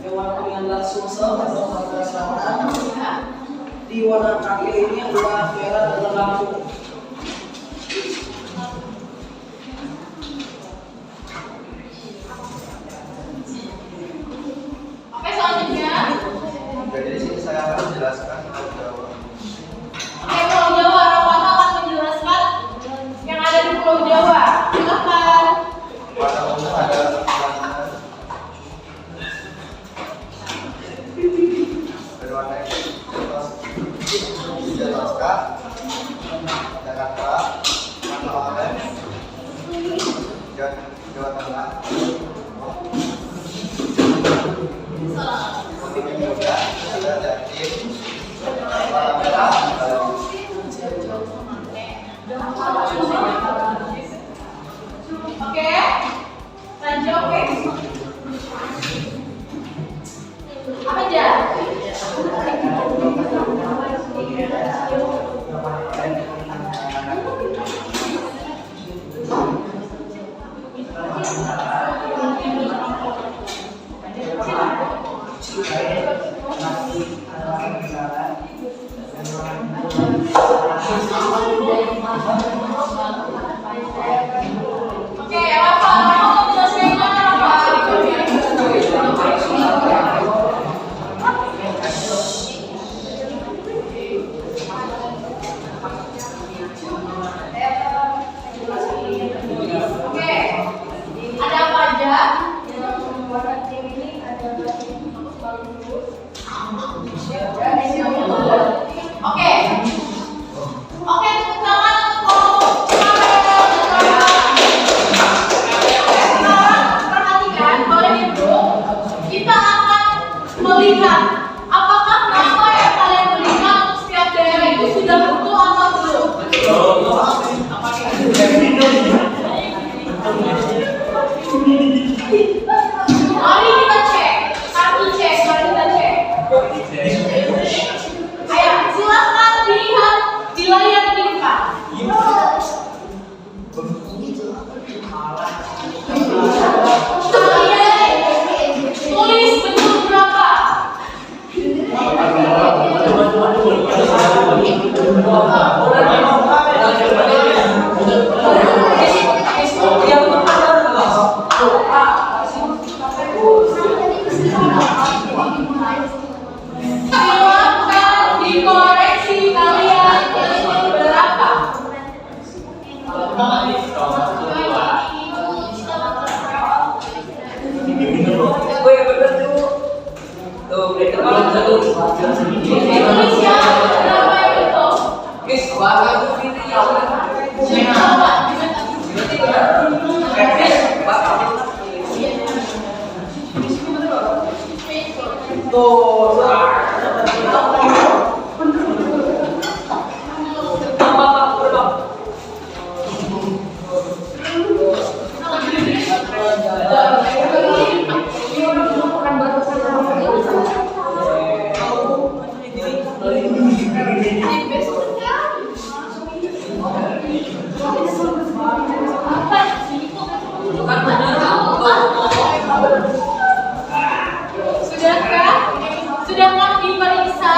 Yang warna kuning adalah Sumsel atau Sumatera Selatan. Di warna kaki ini adalah merah adalah Lampung. Oke, selanjutnya. Jadi di sini saya akan menjelaskan Pulau Jawa. Oke, Pulau Jawa. Rawana akan menjelaskan yang ada di Pulau Jawa. Silakan. Pada umumnya ada Banten, berwarna hijau toska, Jakarta, Malang, dan Jawa Tengah. Putih juga ada Jatim, warna merah, Oke. Lanjut, oke. Apa aja? Oke, Rafa mau menjelaskan mana, Rafa? Gue bener tuh. Tuh, mereka malam satu. Indonesia berapa itu? Guys, bapak tuh ini ya. Sudahkah diperiksa?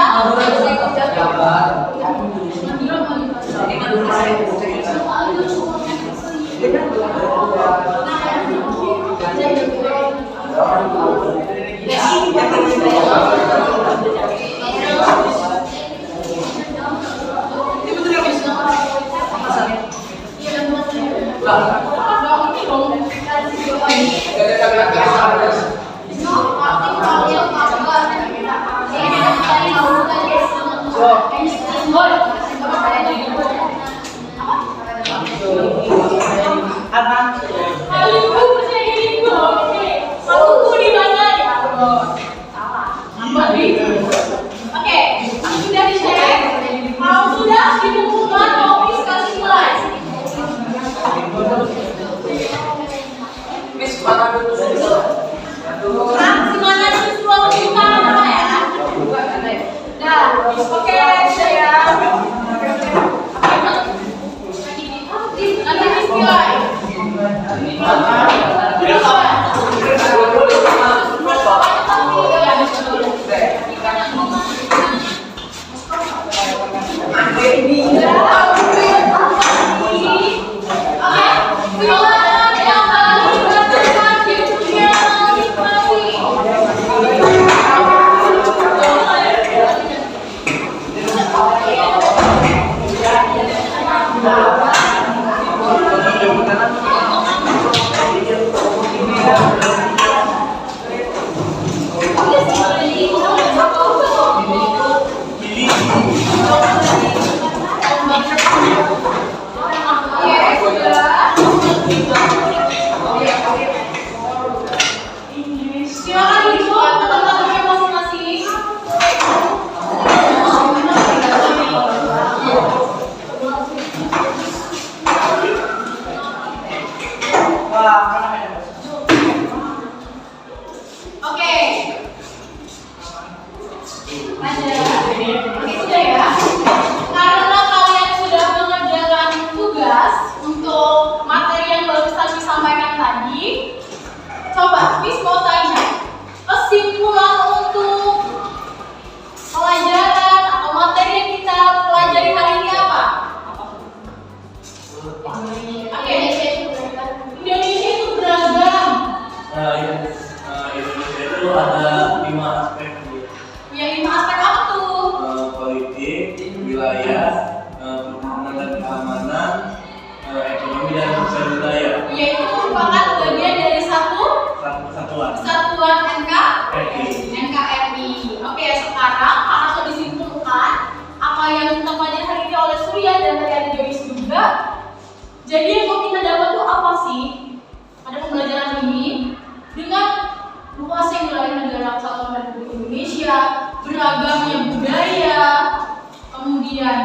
Oke, sudah dicek. Kalau sudah dikumpulkan, Nopis kasih mulai. Gimana siswa buka apa ya? Nah, oke saya. Nanti display. Silakan duduk teman-temannya masing-masing. Oke. Oke, sudah ya. Karena kalian sudah mengerjakan tugas untuk materi yang barusan disampaikan tadi, coba Miss mau tanya, kesimpulan untuk pelajaran atau materi yang kita pelajari hari ini apa? Oke, Indonesia itu beragam. Indonesia itu ada 5 aspek. Yang 5 aspek apa tuh? Politik, wilayah, pertahanan dan keamanan, ekonomi dan sosial budaya. Yaitu merupakan bagian dari satu Kesatuan. kesatuan RI. NKRI. Oke, sekarang karena sudah disimpulkan apa yang kita pelajari hari ini oleh Surya dan tadi ada Joyce juga. Jadi yang mau kita dapat tuh apa sih pada pembelajaran ini? Dengan luasnya wilayah negara Kesatuan Republik Indonesia, beragamnya budaya, kemudian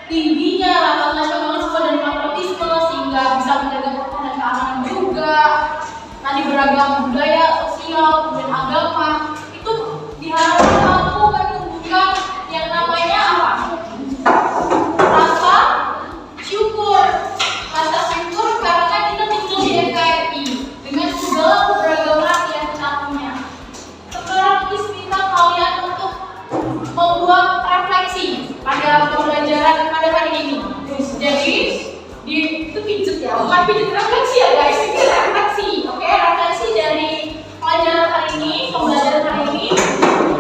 tingginya rasa nasionalisme dan patriotisme sehingga bisa menjaga pertahanan dan keamanan juga. Tadi beragam budaya, sosial, kemudian agama itu diharapkan mampu menumbuhkan yang namanya apa? Rasa syukur. Rasa syukur karena kita tinggal di NKRI dengan segala keberagaman yang kita punya. Sekarang Miss minta kalian untuk membuat refleksi pada pembelajaran pada hari ini. Jadi itu pijet ya, bukan pijet refleksi ya guys, ini refleksi. Oke, refleksi dari pelajaran hari ini, pembelajaran hari ini,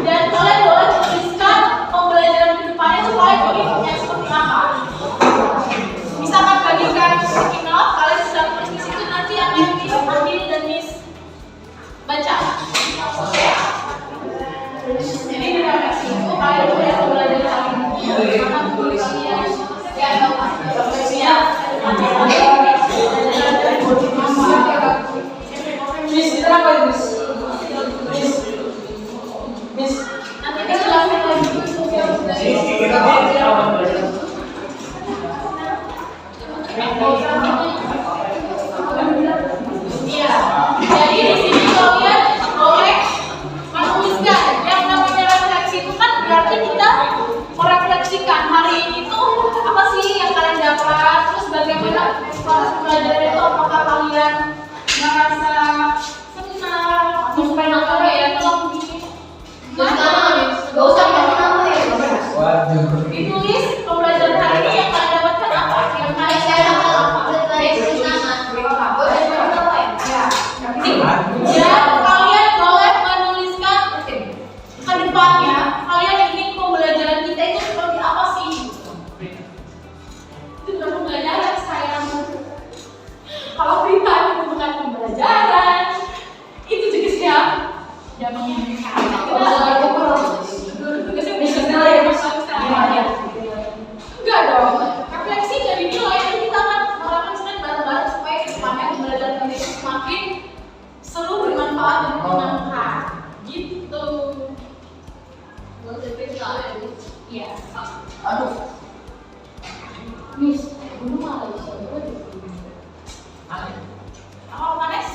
dan kalian boleh menuliskan pembelajaran ke depannya supaya kalian seperti apa. Misalkan bagikan final proses pembelajaran itu apakah kalian merasa senang atau pengen apa ya? Gak usah dikasih nama ya. Waduh. Ditulis pembelajaran hari ini yang kalian dapatkan apa? Yang kalian share apa? Ya, kalian boleh menuliskan ke depannya kalian ingin pembelajaran kita itu seperti apa sih? Itu bukan pembelajaran sayang. Kalau berita itu bukan pembelajaran, itu juga siap. Jangan menginginkan. Enggak dong. Refleksi dari nilai itu kita kan melakukan sebenarnya bareng-bareng supaya kedepannya pembelajaran kita itu semakin seru, bermanfaat dan menyenangkan. Gitu. Iya. Aduh. Miss, dulu Malaysia itu di awal panas?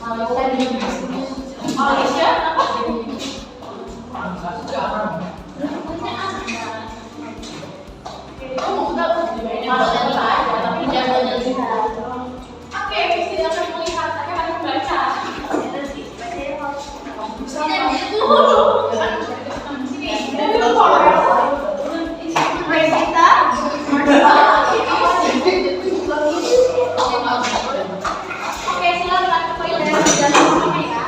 Malaysia di Malaysia apa? Oh, enggak, Malaysia aja, tapi jangan lihat. Oke, tidak akan melihat, tapi akan membaca. Oke, silakan ke poin dari jalan pertama ya.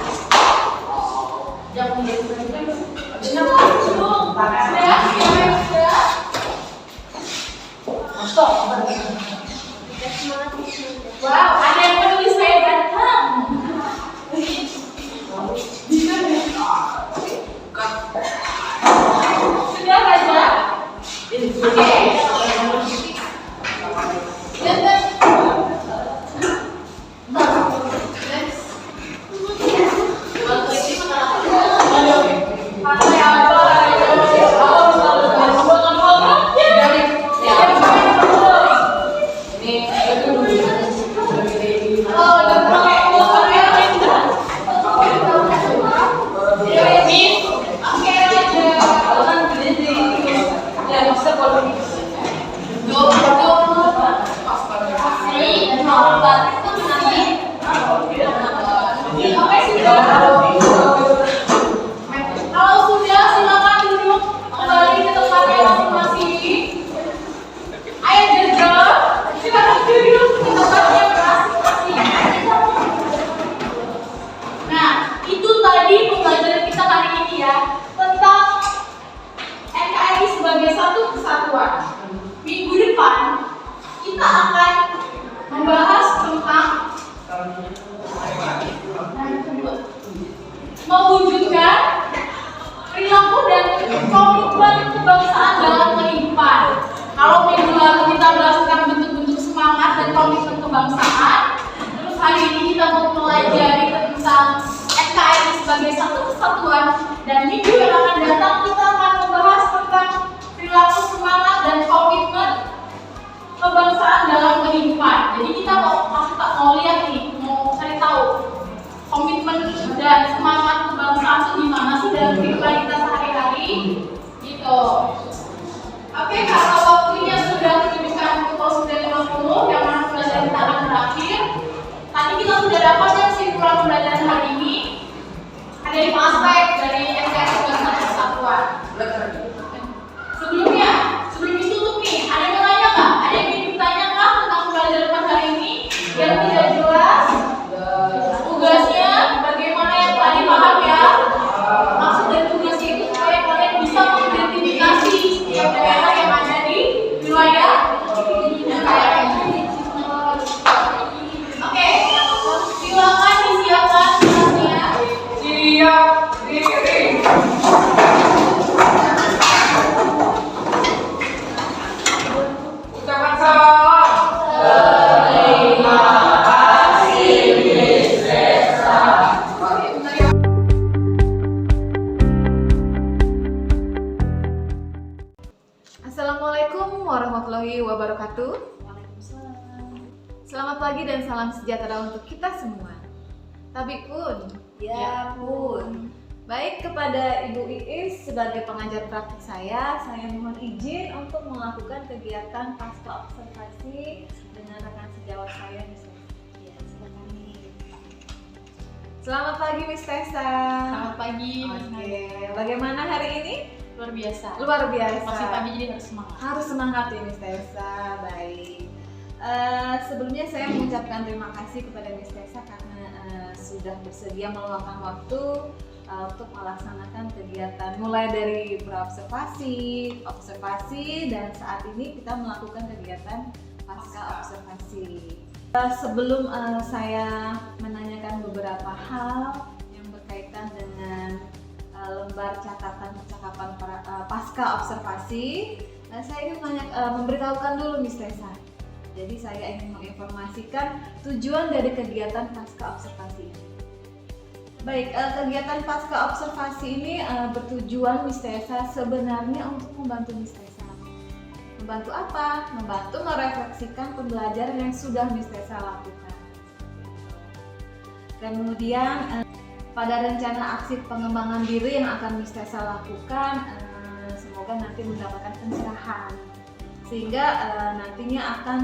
Jangan wow, ada yang peduli saya datang. Sudah Raja? Oke. Kalau sudah, silakan duduk kembali ke tempatnya masing-masing. Ayo Jendro, silakan duduk ke tempatnya masing-masing. Nah, itu tadi pembelajaran kita hari ini ya tentang NKRI sebagai satu kesatuan. Minggu depan kita akan membahas tentang mewujudkan perilaku dan komitmen kebangsaan dalam kehidupan. Kalau minggu lalu kita bahas tentang bentuk-bentuk semangat dan komitmen kebangsaan, terus hari ini kita mau pelajari tentang NKRI sebagai satu kesatuan, dan minggu yang akan datang kita akan membahas tentang perilaku semangat dan komitmen kebangsaan dalam kehidupan. Jadi kita mau lihat nih, mau cari tahu komitmen dan semangat kebangsaan itu gimana sih dalam kehidupan kita sehari-hari gitu. Oke, kalau waktunya sudah menunjukkan pukul 9.50 yang mana pembelajaran kita akan berakhir. Tadi kita sudah dapat yang kesimpulan pembelajaran hari ini. Ada 5 aspek dari NKRI sebagai satu kesatuan. Sebelum ditutup nih, ada yang mau tanya nggak? Ada yang ingin ditanya nggak tentang pembelajaran pada hari ini yang tidak jelas? Tugasnya bagaimana yang tadi paham ya? Maksud dari tugasnya itu supaya kalian bisa mengidentifikasi setiap daerah yang ada di wilayah NKRI. Oke, silakan disiapkan tugasnya. Siap diri. Ucapan salam. Terima kasih, Miss Desa. Assalamualaikum warahmatullahi wabarakatuh. Selamat pagi dan salam sejahtera untuk kita semua. Tapi pun, Ya pun. baik kepada Ibu Iis sebagai pengajar praktik saya mohon izin untuk melakukan kegiatan pasca observasi dengan rekan jawab saya Miss Tessa. Ya, silakan nih. Selamat pagi Miss Tessa. Selamat pagi, Mas Oke, Nadia. bagaimana hari ini? Luar biasa. Luar biasa. Masih pagi jadi harus semangat. Harus semangat ya Miss Tessa. Baik. Sebelumnya saya mengucapkan terima kasih kepada Miss Tessa karena sudah bersedia meluangkan waktu untuk melaksanakan kegiatan mulai dari praobservasi, observasi, dan saat ini kita melakukan kegiatan pasca observasi. Sebelum saya menanyakan beberapa hal yang berkaitan dengan lembar catatan percakapan pasca observasi, saya ingin memberitahukan dulu Miss Tessa. Jadi saya ingin menginformasikan tujuan dari kegiatan pasca observasi ini. Baik, kegiatan pasca observasi ini bertujuan Miss Tessa sebenarnya untuk membantu Miss Tessa. Membantu apa? Membantu merefleksikan pembelajaran yang sudah Miss Tessa lakukan. Kemudian pada rencana aksi pengembangan diri yang akan Miss Tessa lakukan, semoga nanti mendapatkan pencerahan sehingga nantinya akan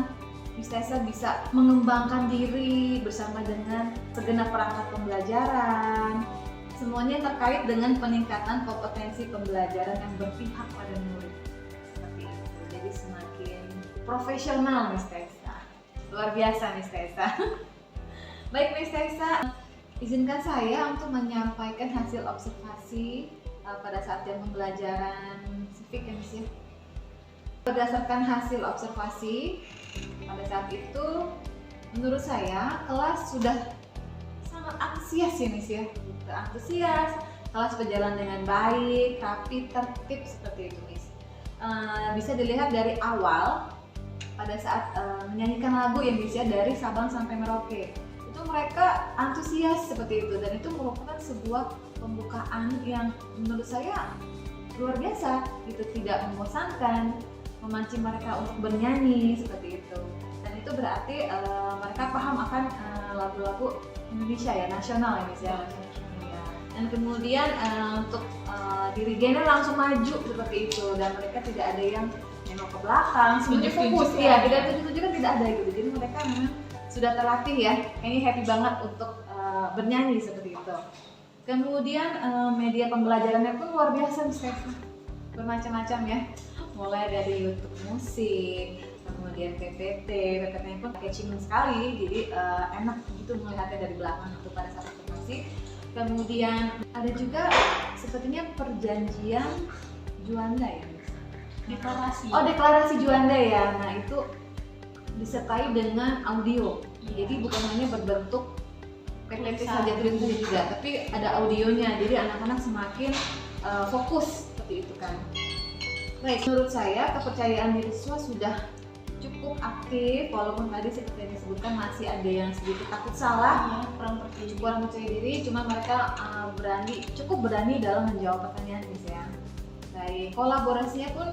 Miss Tessa bisa mengembangkan diri bersama dengan segenap perangkat pembelajaran. Semuanya terkait dengan peningkatan kompetensi pembelajaran yang berpihak pada murid. Seperti itu. Jadi semakin profesional Miss Tessa. Luar biasa Miss Tessa. Baik Miss Tessa, izinkan saya untuk menyampaikan hasil observasi pada saat jam pembelajaran civic ya Miss ya. Berdasarkan hasil observasi pada saat itu, menurut saya kelas sudah sangat antusias ya Miss ya. Antusias, kelas berjalan dengan baik, rapi, tertib seperti itu Miss. Bisa dilihat dari awal pada saat menyanyikan lagu ya Miss ya, dari Sabang sampai Merauke. Itu mereka antusias seperti itu, dan itu merupakan sebuah pembukaan yang menurut saya luar biasa, gitu, tidak membosankan, memancing mereka untuk bernyanyi seperti itu. Dan itu berarti mereka paham akan lagu-lagu Indonesia ya, nasional ya Miss ya. Dan kemudian untuk dirigennya langsung maju seperti itu, dan mereka tidak ada yang nengok ke belakang, semuanya fokus ya, tidak tunjuk-tunjuk kan tidak ada gitu. Jadi mereka memang sudah terlatih ya, ini happy banget untuk bernyanyi seperti itu. Kemudian media pembelajarannya pun luar biasa Miss Tessa, bermacam-macam ya, mulai dari YouTube musik, kemudian PPT-nya pun catching sekali, jadi enak gitu melihatnya dari belakang untuk pada saat observasi. Kemudian ada juga sepertinya perjanjian Juanda ya, Deklarasi. oh deklarasi Juanda ya. Nah itu disertai dengan audio, jadi bukan hanya berbentuk PPT saja tulis juga, tapi ada audionya, jadi anak-anak semakin fokus seperti itu kan. Baik, menurut saya kepercayaan diri siswa sudah cukup aktif, walaupun tadi seperti yang disebutkan masih ada yang sedikit takut salah, kurang percaya diri, cuma mereka cukup berani dalam menjawab pertanyaan Miss ya. Baik, kolaborasinya pun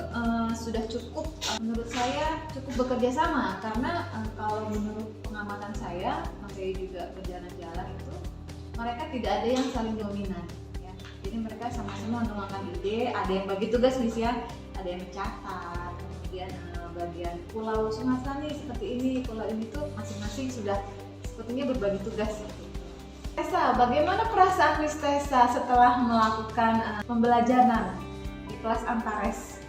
sudah cukup, menurut saya cukup bekerja sama, karena kalau menurut pengamatan saya juga berjalan-jalan itu mereka tidak ada yang saling dominan ya. Jadi mereka sama-sama menuangkan ide, ada yang bagi tugas Miss ya, ada yang mencatat, kemudian bagian pulau Sumatera nih seperti ini, pulau ini tuh masing-masing sudah sepertinya berbagi tugas. Tessa, bagaimana perasaan Miss Tessa setelah melakukan pembelajaran di kelas Antares?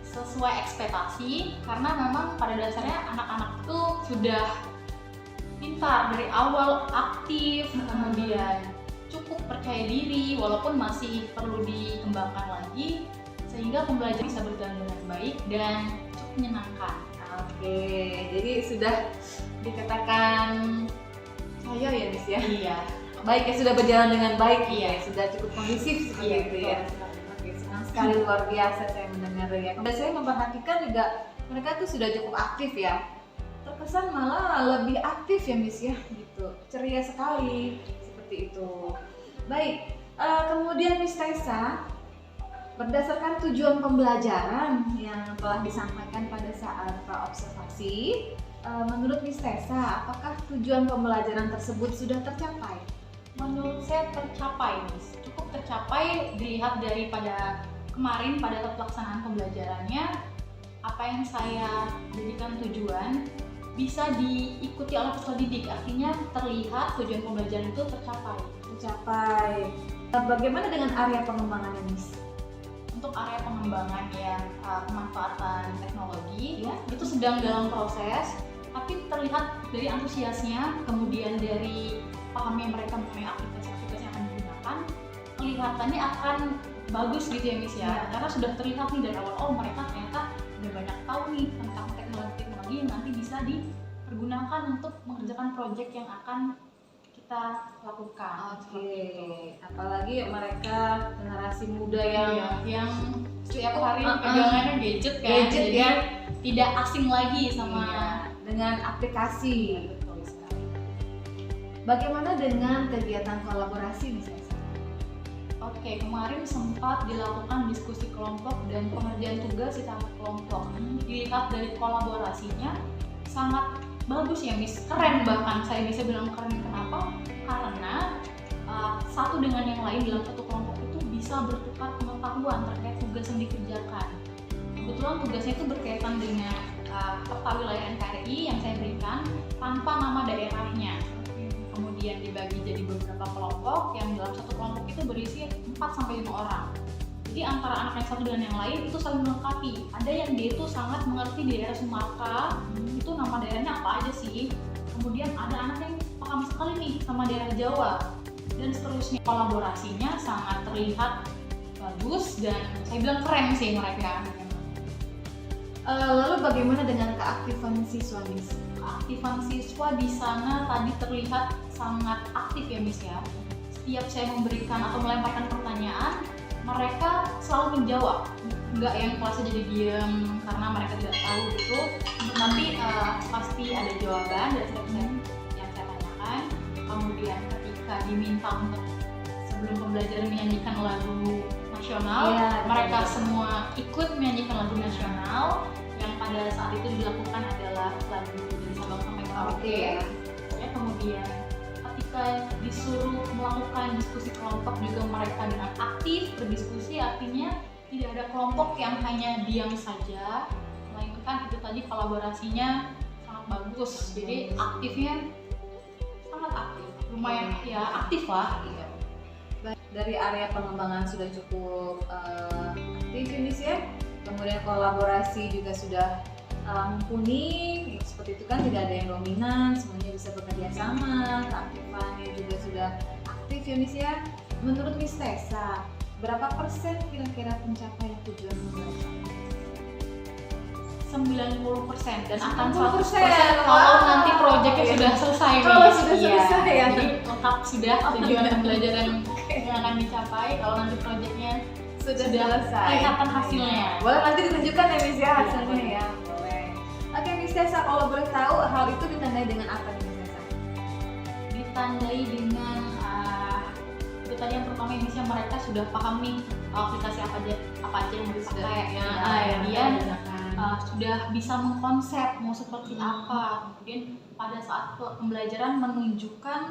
Sesuai ekspektasi, karena memang pada dasarnya anak-anak itu sudah pintar dari awal, aktif, kemudian cukup percaya diri walaupun masih perlu dikembangkan lagi, sehingga pembelajaran bisa berjalan dengan baik dan cukup menyenangkan. Oke, jadi sudah dikatakan saya ya Miss ya? Iya. Baik ya, sudah berjalan dengan baik Iya. ya, sudah cukup kondisif seperti Iya, itu ya. Oke, senang sekali, luar biasa saya mendengar ya. Dan saya memperhatikan juga mereka tuh sudah cukup aktif ya. Terkesan malah lebih aktif ya Miss ya, gitu. Ceria sekali seperti itu. Baik, kemudian Miss Tessa, berdasarkan tujuan pembelajaran yang telah disampaikan pada saat praobservasi, menurut Miss Tessa, apakah tujuan pembelajaran tersebut sudah tercapai? Menurut saya tercapai, Miss. Cukup tercapai dilihat daripada kemarin pada pelaksanaan pembelajarannya, apa yang saya jadikan tujuan bisa diikuti oleh peserta didik, artinya terlihat tujuan pembelajaran itu tercapai. Bagaimana dengan area pengembangannya, Miss? Untuk area pengembangan ya pemanfaatan teknologi ya itu sedang dalam proses, tapi terlihat dari antusiasnya, kemudian dari pahamnya mereka mengenai aplikasi-aplikasi yang akan digunakan, kelihatannya akan bagus gitu ya Miss ya, karena sudah terlihat nih dari awal, mereka ternyata udah banyak tahu nih tentang teknologi yang nanti bisa dipergunakan untuk mengerjakan proyek yang akan kita lakukan. Apalagi mereka generasi muda yang setiap hari pegangannya gadget kan, gadget jadi ya, tidak asing lagi sama dengan aplikasi. betul sekali. Bagaimana dengan kegiatan kolaborasi misalnya? Oke, kemarin sempat dilakukan diskusi kelompok dan pengerjaan tugas secara kelompok. Dilihat dari kolaborasinya sangat bagus ya Miss, keren, bahkan saya bisa bilang keren. Kenapa? Karena satu dengan yang lain dalam satu kelompok itu bisa bertukar pengetahuan terkait tugas yang dikerjakan. Kebetulan tugasnya itu berkaitan dengan peta wilayah NKRI yang saya berikan tanpa nama daerahnya. Kemudian dibagi jadi beberapa kelompok yang dalam satu kelompok itu berisi 4-5 orang. Jadi antara anak yang satu dengan yang lain itu saling melengkapi. Ada yang dia itu sangat mengerti di daerah Sumatera, itu nama daerahnya apa aja sih. Kemudian ada anak yang paham sekali nih sama daerah Jawa. Dan seterusnya, kolaborasinya sangat terlihat bagus dan saya bilang keren sih mereka. Lalu bagaimana dengan keaktifan siswa, Miss? Keaktifan siswa di sana tadi terlihat sangat aktif ya Miss ya. Setiap saya memberikan atau melemparkan pertanyaan, mereka selalu menjawab. Enggak yang kelasnya jadi diam karena mereka tidak tahu gitu, tapi pasti ada jawaban dari setiap yang saya tanyakan. Kemudian ketika diminta untuk sebelum pembelajaran menyanyikan lagu nasional, mereka semua ikut menyanyikan lagu nasional. Yang pada saat itu dilakukan adalah lagu dari Sabang sampai Merauke. Ya, kemudian ketika disuruh melakukan diskusi kelompok juga mereka dengan aktif berdiskusi, artinya tidak ada kelompok yang hanya diam saja, melainkan itu tadi kolaborasinya sangat bagus. Jadi aktifnya sangat aktif, lumayan ya aktif lah. Dari area pengembangan sudah cukup aktif Miss ya, kemudian kolaborasi juga sudah mumpuni, seperti itu kan, tidak ada yang dominan, semuanya bisa bekerja sama, keaktifannya juga sudah aktif ya Miss ya. Menurut Miss Tessa, berapa persen kira-kira pencapaian tujuan pembelajaran? 90% dan akan 90%. 100% kalau nanti proyeknya sudah selesai. Kalau Miss. sudah Iya. selesai ya. Jadi lengkap sudah tujuan pembelajaran yang akan dicapai kalau nanti proyeknya Sudah selesai. kelihatan hasilnya. Boleh nanti ditunjukkan ya Miss ya hasilnya boleh. ya. Boleh. Oke Miss Tessa, kalau boleh tahu hal itu ditandai dengan apa nih Miss Tessa? Ditandai dengan itu tadi yang pertama Miss, yang mereka sudah paham nih aplikasi apa aja yang harus dipakai. Kemudian sudah bisa mengkonsep mau seperti apa. Kemudian pada saat pembelajaran menunjukkan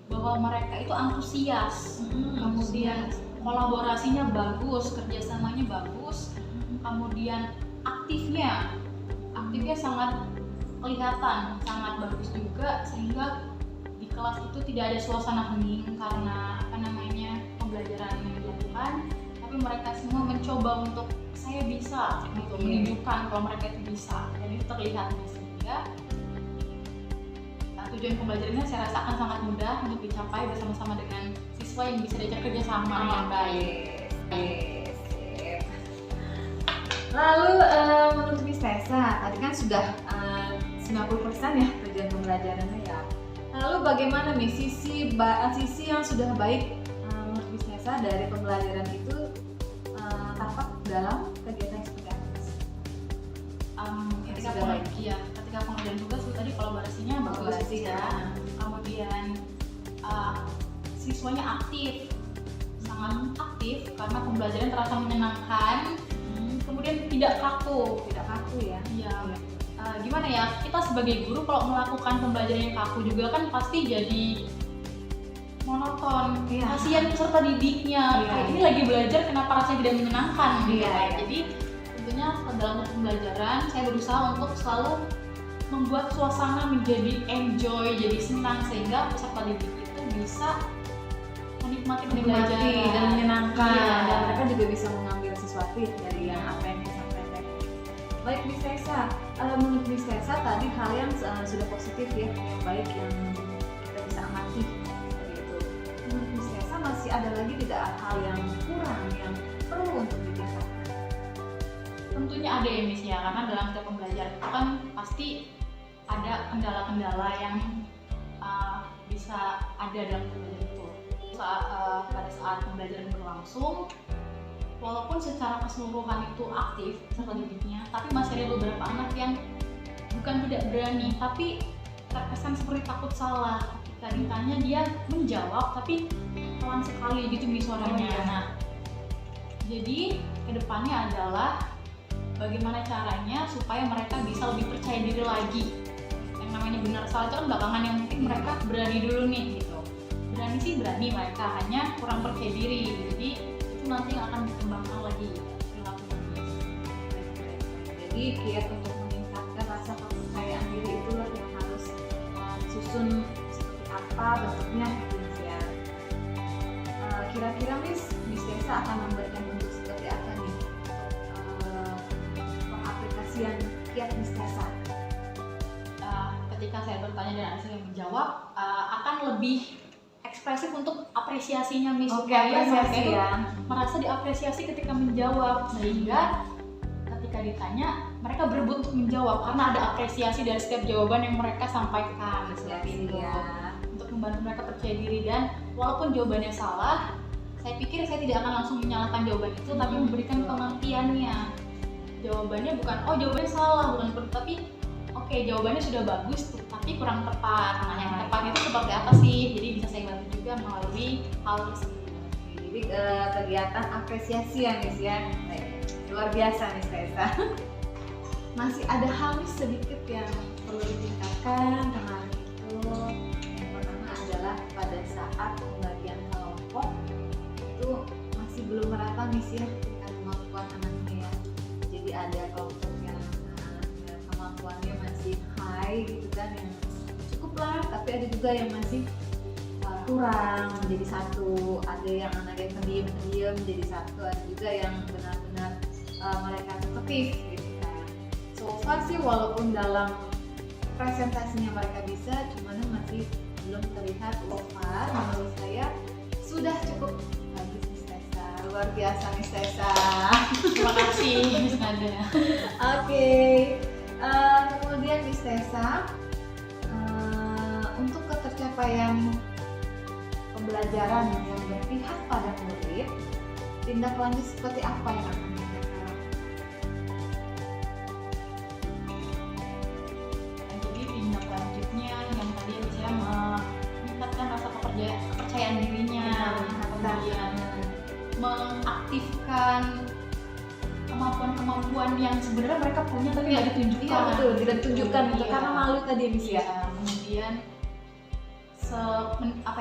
bahwa mereka itu antusias. Kemudian kolaborasinya bagus, kerjasamanya bagus. Kemudian aktifnya sangat kelihatan, sangat bagus juga, sehingga di kelas itu tidak ada suasana hening karena pembelajaran yang dilakukan, tapi mereka semua mencoba untuk saya bisa gitu, menunjukkan kalau mereka itu bisa, dan itu terlihat sehingga tujuan pembelajarannya saya rasa akan sangat mudah untuk dicapai bersama-sama dengan siswa yang bisa diajak kerja sama dengan baik. Lalu menurut Miss Tessa, tadi kan sudah 90% ya tujuan pembelajarannya ya. Lalu bagaimana Miss sisi yang sudah baik menurut Miss Tessa dari pembelajaran itu tampak dalam kegiatan seperti apa? Ketika pengerjaan tugas itu tadi kolaborasinya bagus ya. Kemudian siswanya aktif, sangat aktif karena pembelajaran terasa menyenangkan. Kemudian tidak kaku ya. Iya. Gimana ya, kita sebagai guru kalau melakukan pembelajaran yang kaku juga kan pasti jadi monoton. Kasihan peserta didiknya. Ini lagi belajar, kenapa rasanya tidak menyenangkan? Jadi tentunya dalam pembelajaran saya berusaha untuk selalu membuat suasana menjadi enjoy, jadi senang, sehingga peserta didik itu bisa menikmati pembelajaran dan menyenangkan, Iya. dan mereka juga bisa mengambil sesuatu dari yang apa yang disampaikan. Baik Miss Tessa, menurut Miss Tessa tadi hal yang sudah positif ya, yang baik yang kita bisa amati seperti itu. Menurut Miss Tessa masih ada lagi tidak hal yang kurang yang perlu untuk ditingkatkan? Tentunya ada ya Miss ya, karena dalam setiap pembelajaran itu kan pasti ada kendala-kendala yang bisa ada dalam pembelajaran itu. Pada saat pembelajaran berlangsung, walaupun secara keseluruhan itu aktif peserta didiknya, tapi masih ada beberapa anak yang bukan tidak berani, tapi terkesan seperti takut salah. Ketika ditanya dia menjawab, tapi pelan sekali gitu nih suaranya. Nah, jadi kedepannya adalah bagaimana caranya supaya mereka bisa lebih percaya diri lagi. Yang namanya benar salah itu kan belakangan, yang mungkin mereka berani dulu nih gitu. Berani sih berani, mereka hanya kurang percaya diri. Jadi itu nanti yang akan dikembangkan lagi perilakunya. Jadi kiat untuk meningkatkan rasa kepercayaan diri itulah yang harus disusun seperti apa bentuknya gitu ya. Kira-kira Miss Tessa akan memberikan bentuk seperti apa nih pengaplikasian kiat Miss Tessa? Ketika saya bertanya dan ada yang menjawab, akan lebih ekspresif untuk apresiasinya Miss, Oke, supaya mereka apresiasi itu ya. merasa diapresiasi ketika menjawab, sehingga ketika ditanya mereka berebut untuk menjawab karena ada apresiasi dari setiap jawaban yang mereka sampaikan seperti itu, untuk membantu mereka percaya diri. Dan walaupun jawabannya salah, saya pikir saya tidak akan langsung menyalahkan jawaban itu, tapi memberikan pengertiannya. Jawabannya bukan oh jawabannya salah, bukan, tapi oke, jawabannya sudah bagus tapi kurang tepat. Nah, yang tepat itu seperti apa sih? Jadi bisa saya bantu juga melalui hal tersebut. Jadi kegiatan apresiasi ya Miss ya. Baik, luar biasa Miss Tessa. Masih ada hal Miss sedikit yang perlu ditingkatkan tentang itu. Yang pertama adalah pada saat pembagian kelompok itu masih belum merata Miss ya tingkat kemampuan anaknya ya. Jadi ada kelompok yang kemampuannya masih high gitu kan, yang cukup lah, tapi ada juga yang masih kurang menjadi satu. Ada yang anak yang pendiam jadi satu, ada juga yang benar-benar mereka talkative gitu kan. So far sih walaupun dalam presentasinya mereka bisa, cuman masih belum terlihat. So far menurut saya sudah cukup bagus Miss Tessa, luar biasa Miss Tessa. Terima kasih Miss Nada. Oke. Kemudian Miss Tessa, untuk ketercapaian pembelajaran yang berpihak pada murid, tindak lanjut seperti apa yang akan dilakukan? Jadi tindak lanjutnya yang tadi saya meningkatkan rasa kepercayaan dirinya, kemudian mengaktifkan kemampuan-kemampuan yang sebenarnya mereka punya tapi nggak ditunjukkan. Iya betul, tidak ditunjukkan gitu, Iya. karena malu tadi Miss ya. Kemudian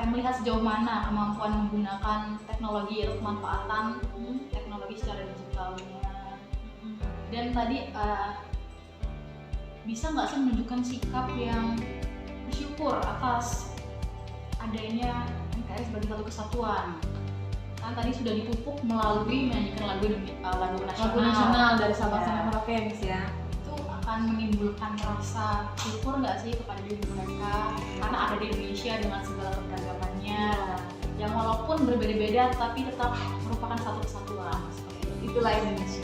melihat sejauh mana kemampuan menggunakan teknologi atau pemanfaatan teknologi secara digitalnya. Dan tadi bisa nggak sih menunjukkan sikap yang bersyukur atas adanya NKRI sebagai satu kesatuan. Kan tadi sudah dipupuk melalui menyanyikan lagu nasional Dari Sabang Ya. sampai Merauke Miss ya. Itu akan menimbulkan rasa syukur nggak sih kepada diri mereka, karena ada di Indonesia dengan segala keberagamannya yang walaupun berbeda-beda tapi tetap merupakan satu kesatuan. Seperti itu. Itulah Indonesia.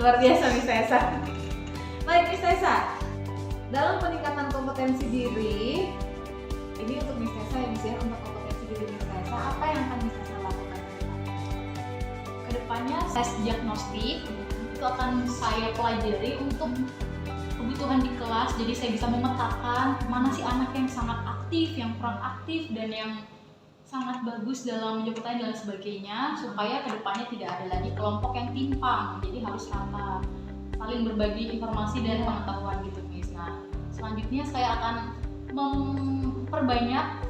Luar biasa Miss Tessa. Baik Miss Tessa, dalam peningkatan kompetensi diri, ini untuk Miss Tessa ya Miss ya, untuk kompetensi diri Miss Tessa, apa yang akan Miss Tessa lakukan? Kedepannya tes diagnostik itu akan saya pelajari untuk kebutuhan di kelas, jadi saya bisa memetakan mana sih anak yang sangat aktif, yang kurang aktif, dan yang sangat bagus dalam menjawab pertanyaan dan sebagainya, supaya kedepannya tidak ada lagi kelompok yang timpang, jadi harus rata, saling berbagi informasi dan pengetahuan gitu Miss. Nah, selanjutnya saya akan memperbanyak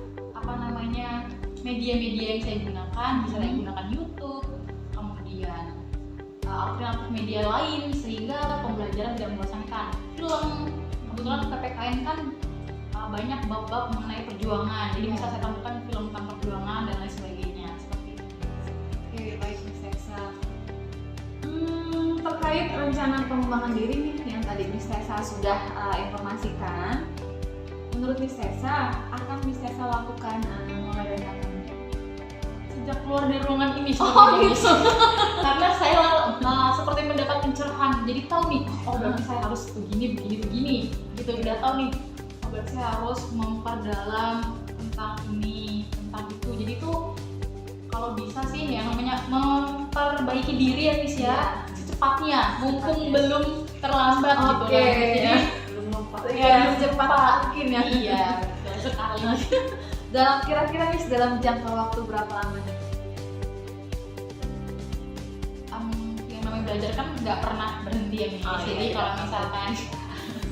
media-media yang saya gunakan, bisa saya gunakan YouTube, kemudian alternatif media lain, sehingga pembelajaran tidak membosankan. Film film. Kebetulan PPKN kan banyak bab-bab mengenai perjuangan, jadi bisa saya tampilkan film tentang perjuangan dan lain sebagainya seperti itu. Oke, baik Miss Tessa. Terkait rencana pengembangan diri nih yang tadi Miss Tessa sudah informasikan, menurut Miss Tessa akan Miss Tessa lakukan mulai dari kapan? Sejak keluar dari ruangan ini Oh sebenarnya. gitu. Karena saya seperti mendapat pencerahan, jadi tahu nih, oh berarti saya harus begini gitu, udah tahu nih, oh berarti saya harus memperdalam tentang ini, tentang itu. Jadi tuh kalau bisa sih yang namanya memperbaiki diri ya Miss ya, secepatnya, mumpung belum terlambat gitu Oke. lah. Jadi Belum lupa. ya, Ya, secepat mungkin ya. iya, betul sekali. Dalam kira-kira Miss dalam jangka waktu berapa lama nih? Yang namanya belajar kan nggak pernah berhenti ya Miss. Oh, Jadi iya, kalau iya. misalkan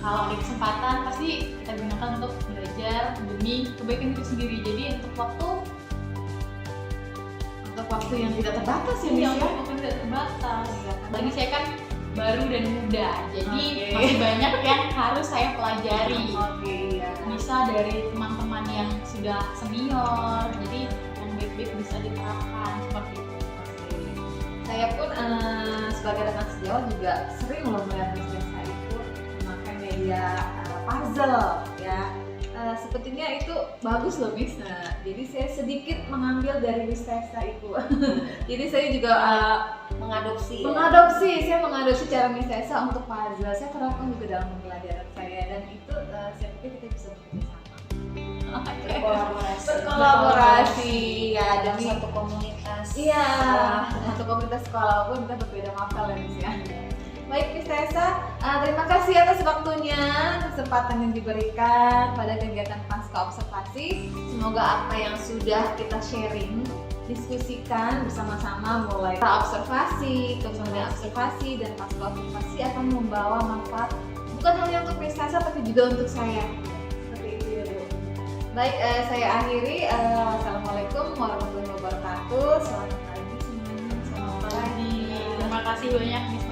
kalau ada kesempatan pasti kita gunakan untuk belajar demi kebaikan diri sendiri. Jadi Untuk waktu yang tidak terbatas ya Miss yang ya? waktu tidak terbatas. Iya, kan? Lagi saya kan baru dan muda, jadi Oke. masih banyak yang harus saya pelajari. Oke, iya. Bisa dari teman-teman yang sudah senior, jadi yang baik-baik bisa diterapkan seperti itu. Saya pun sebagai rekan sejawat juga sering loh melihat Miss Tessa itu memakai media puzzle ya. Sepertinya itu bagus loh Miss. Nah, jadi saya sedikit mengambil dari Miss Tessa itu. Jadi saya juga Mengadopsi. saya mengadopsi cara Miss Tessa untuk puzzle. Saya terapkan juga dalam pembelajaran saya dan itu saya pikir kita bisa bekerja sama. Berkolaborasi ya Dalam demi satu komunitas. iya, satu komunitas sekolah walaupun kita berbeda mapel ya Miss ya. Baik Miss Tessa, terima kasih atas waktunya, kesempatan yang diberikan pada kegiatan pasca observasi. Semoga apa yang sudah kita sharing, diskusikan bersama-sama mulai pra-observasi, kemudian observasi dan pasca observasi akan membawa manfaat bukan hanya untuk Miss Tessa tapi juga untuk saya. Seperti itu ya Bu. Baik, saya akhiri. Wassalamualaikum warahmatullahi wabarakatuh. Selamat pagi semuanya. Selamat pagi. Terima kasih banyak Miss